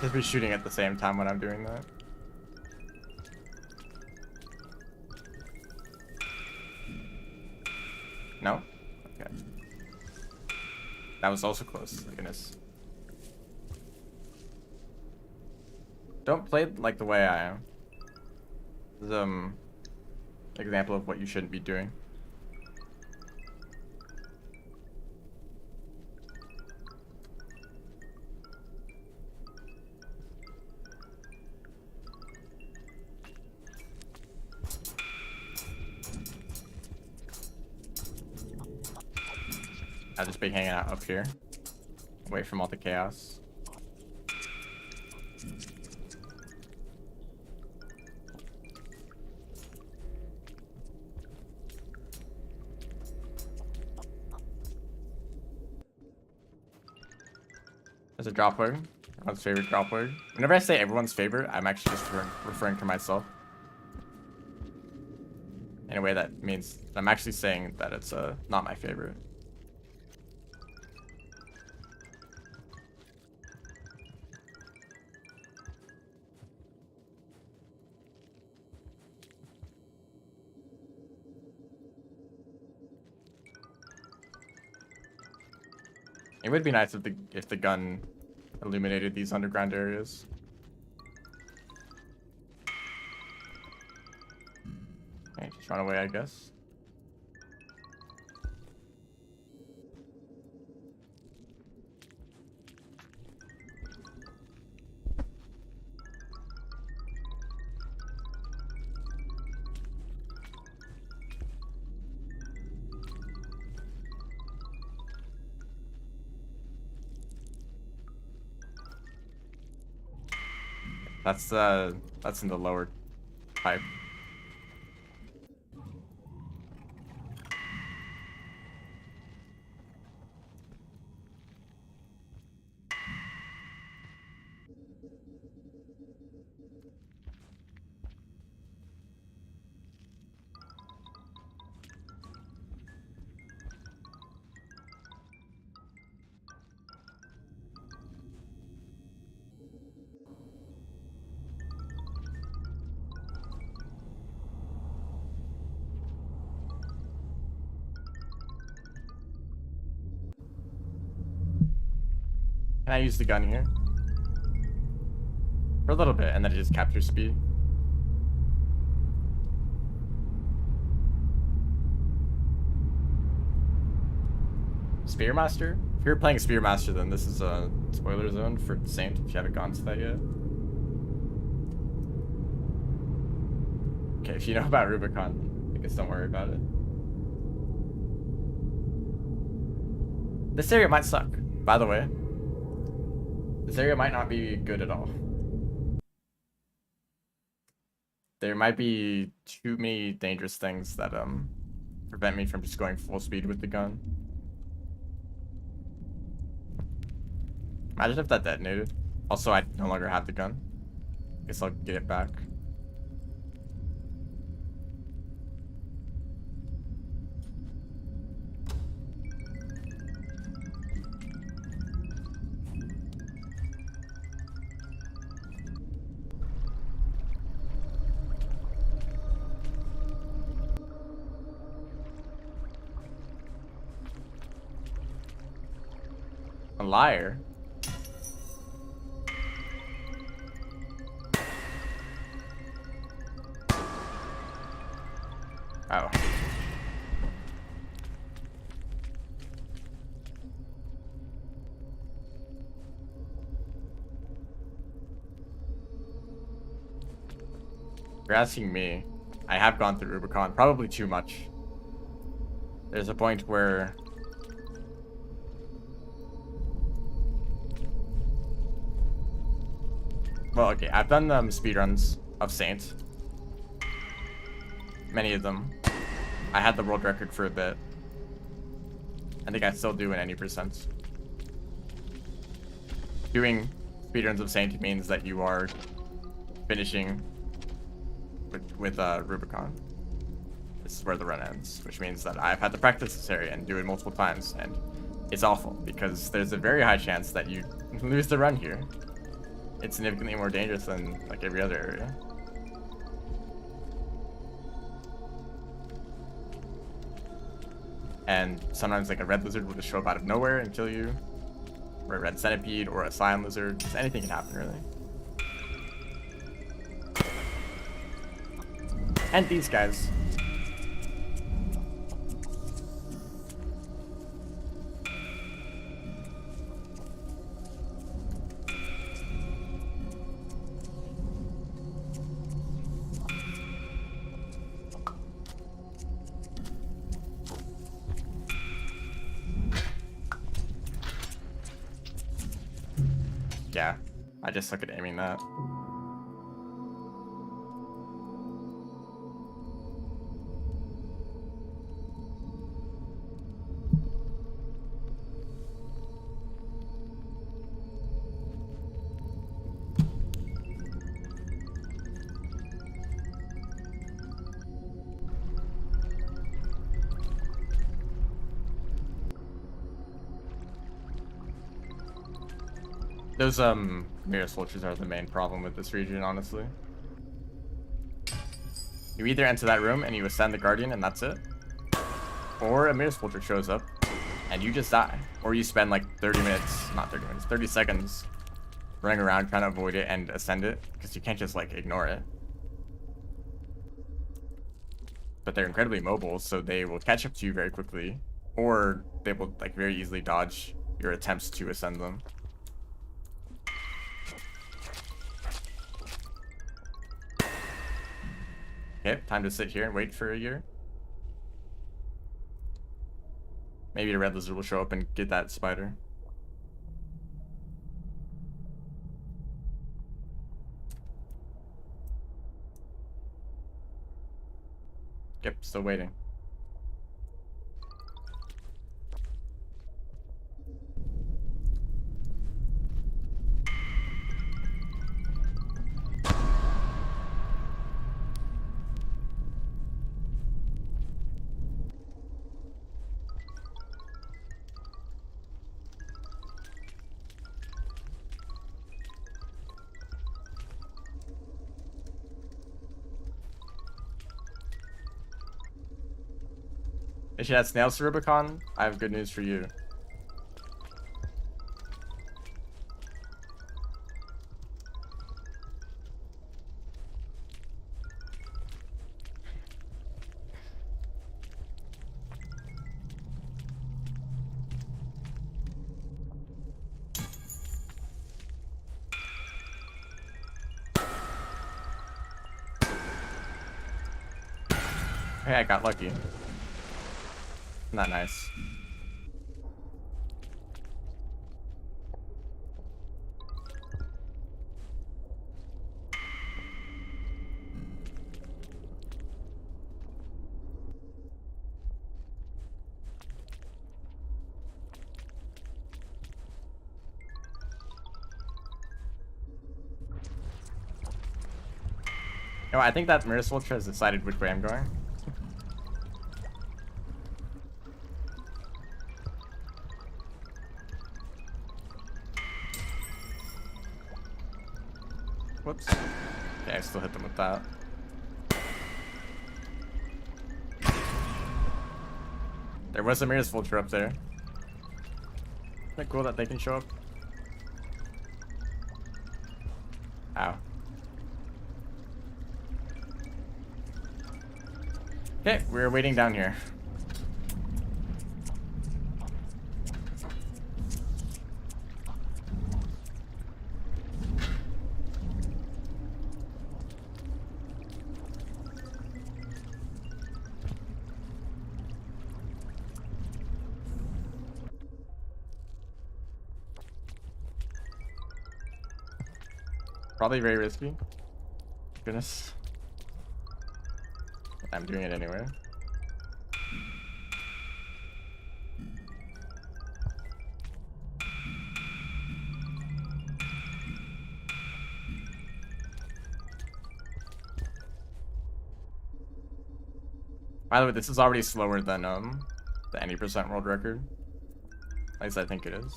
Just be shooting at the same time when I'm doing that. No? Okay. That was also close, goodness. Don't play like the way I am. This is example of what you shouldn't be doing. I'll just be hanging out up here, away from all the chaos. There's a drop word. Everyone's favorite drop word. Whenever I say everyone's favorite, I'm actually just referring to myself. In a way that means I'm actually saying that it's not my favorite. It would be nice if the gun illuminated these underground areas. Okay, just run away, I guess. That's in the lower pipe. Can I use the gun here? For a little bit, and then it just captures speed. Spearmaster? If you're playing Spearmaster, then this is a spoiler zone for Saint, if you haven't gone to that yet. Okay, if you know about Rubicon, I guess don't worry about it. This area might suck, by the way. This area might not be good at all. There might be too many dangerous things that prevent me from just going full speed with the gun. Imagine if that detonated. Also, I no longer have the gun. Guess I'll get it back. A liar? Oh. If you're asking me, I have gone through Rubicon, probably too much. There's a point where well, okay, I've done speedruns of Saint. Many of them. I had the world record for a bit. I think I still do in any percent. Doing speedruns of Saint means that you are finishing with Rubicon. This is where the run ends, which means that I've had to practice this area and do it multiple times, and it's awful because there's a very high chance that you lose the run here. It's significantly more dangerous than like every other area. And sometimes like a red lizard will just show up out of nowhere and kill you. Or a red centipede or a cyan lizard. Just anything can happen really. And these guys. Yeah, I just suck at aiming that. Those mirror soldiers are the main problem with this region, honestly. You either enter that room and you ascend the guardian and that's it, or a mirror soldier shows up and you just die, or you spend like 30 seconds running around trying to avoid it and ascend it, because you can't just like ignore it. But they're incredibly mobile, so they will catch up to you very quickly, or they will like very easily dodge your attempts to ascend them. Okay, time to sit here and wait for a year. Maybe a red lizard will show up and get that spider. Yep, still waiting. If she has snails to Rubicon, I have good news for you. Hey, I got lucky. Not nice. No, I think that Mirror's Vulture has decided which way I'm going. Whoops. Okay, I still hit them with that. There was a Mirror's Vulture up there. Isn't it cool that they can show up? Ow. Okay, we're waiting down here. Probably very risky. Goodness. I'm doing it anyway. By the way, this is already slower than the any percent world record. At least I think it is.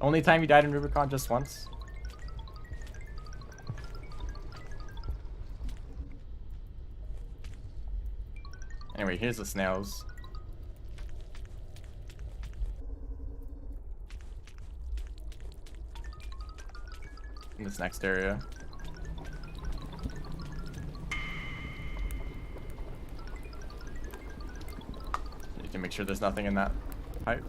Only time you died in Rubicon, just once? Anyway, here's the snails. In this next area. You can make sure there's nothing in that pipe.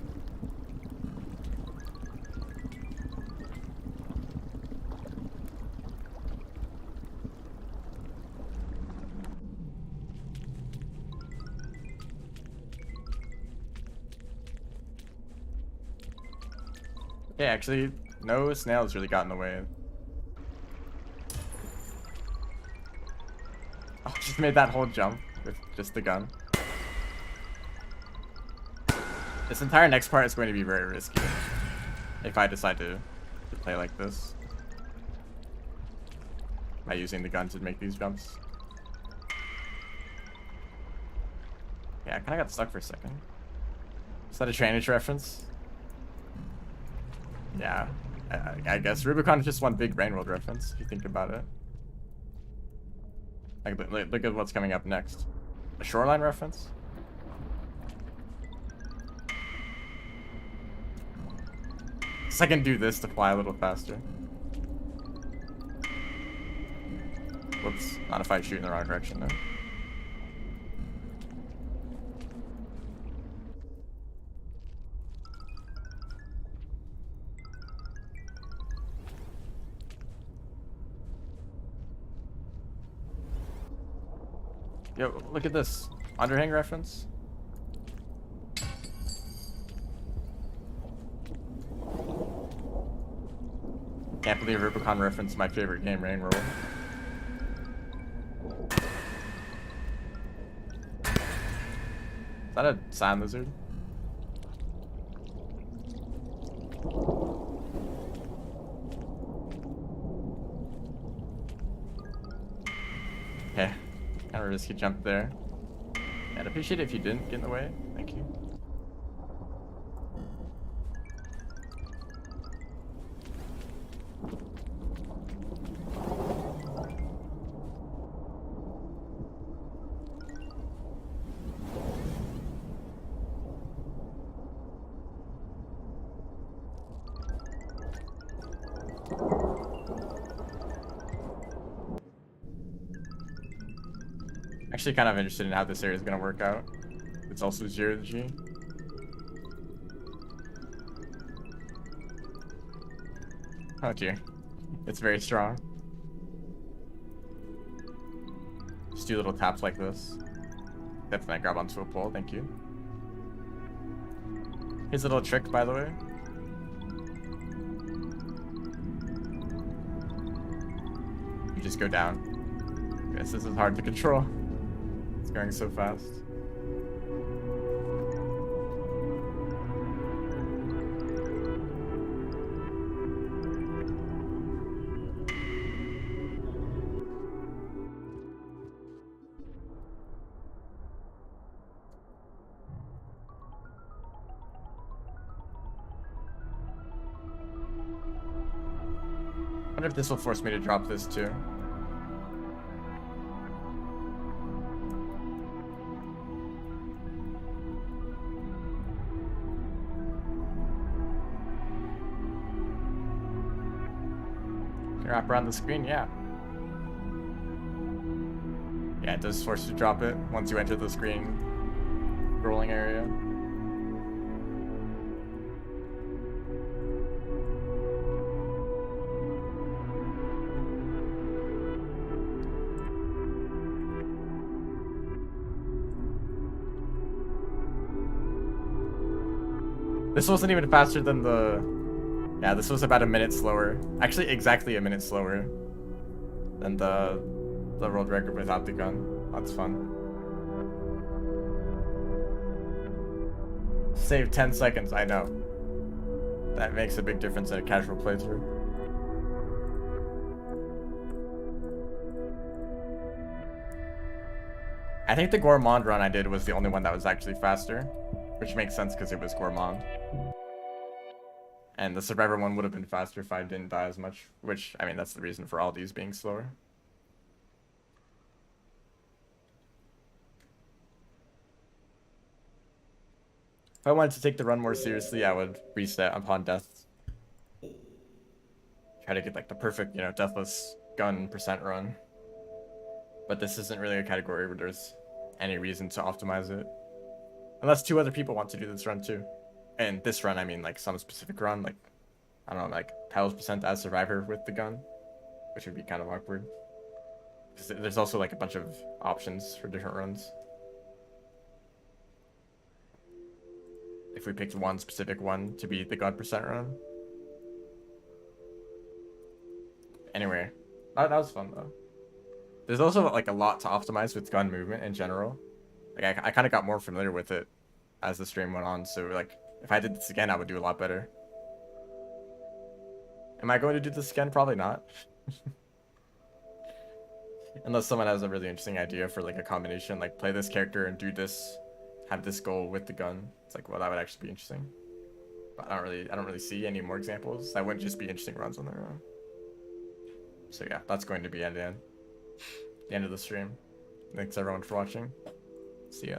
Okay, actually, no snails really got in the way. Oh, just made that whole jump with just the gun. This entire next part is going to be very risky if I decide to play like this. By using the gun to make these jumps. Yeah, I kind of got stuck for a second. Is that a Trainage reference? Yeah, I guess Rubicon is just one big Rain World reference, if you think about it. Like, look at what's coming up next. A Shoreline reference? So I can do this to fly a little faster. Whoops, not if I shoot in the wrong direction though. Yo, look at this. Underhang reference. Can't believe Rubicon referenced my favorite game, Rain World. Is that a sand lizard? Okay, kind of a risky jump there. I'd appreciate it if you didn't get in the way. Thank you. Actually kind of interested in how this area is going to work out. It's also 0G. Oh dear. It's very strong. Just do little taps like this. Definitely grab onto a pole, thank you. Here's a little trick, by the way. You just go down. Guess this is hard to control. It's going so fast. I wonder if this will force me to drop this too. Wrap around the screen, yeah. Yeah, it does force you to drop it once you enter the screen rolling area. This wasn't even faster than the... Yeah, this was about a minute slower. Actually, exactly a minute slower than the world record without the gun. That's fun. Save 10 seconds, I know. That makes a big difference in a casual playthrough. I think the Gourmand run I did was the only one that was actually faster, which makes sense because it was Gourmand. And the Survivor one would have been faster if I didn't die as much, which, I mean, that's the reason for all these being slower. If I wanted to take the run more seriously, I would reset upon death. Try to get like the perfect, you know, deathless gun % run. But this isn't really a category where there's any reason to optimize it. Unless 2 other people want to do this run too. And this run, I mean like some specific run, like, I don't know, like Kyle's % as Survivor with the gun, which would be kind of awkward. Because there's also like a bunch of options for different runs. If we picked one specific one to be the gun % run. Anyway, that was fun though. There's also like a lot to optimize with gun movement in general. Like I kind of got more familiar with it as the stream went on, so like if I did this again, I would do a lot better. Am I going to do this again? Probably not. Unless someone has a really interesting idea for like a combination, like play this character and do this, have this goal with the gun. It's like, well, that would actually be interesting. But I don't really see any more examples. That wouldn't just be interesting runs on their own. So yeah, that's going to be the end of the stream. Thanks everyone for watching. See ya.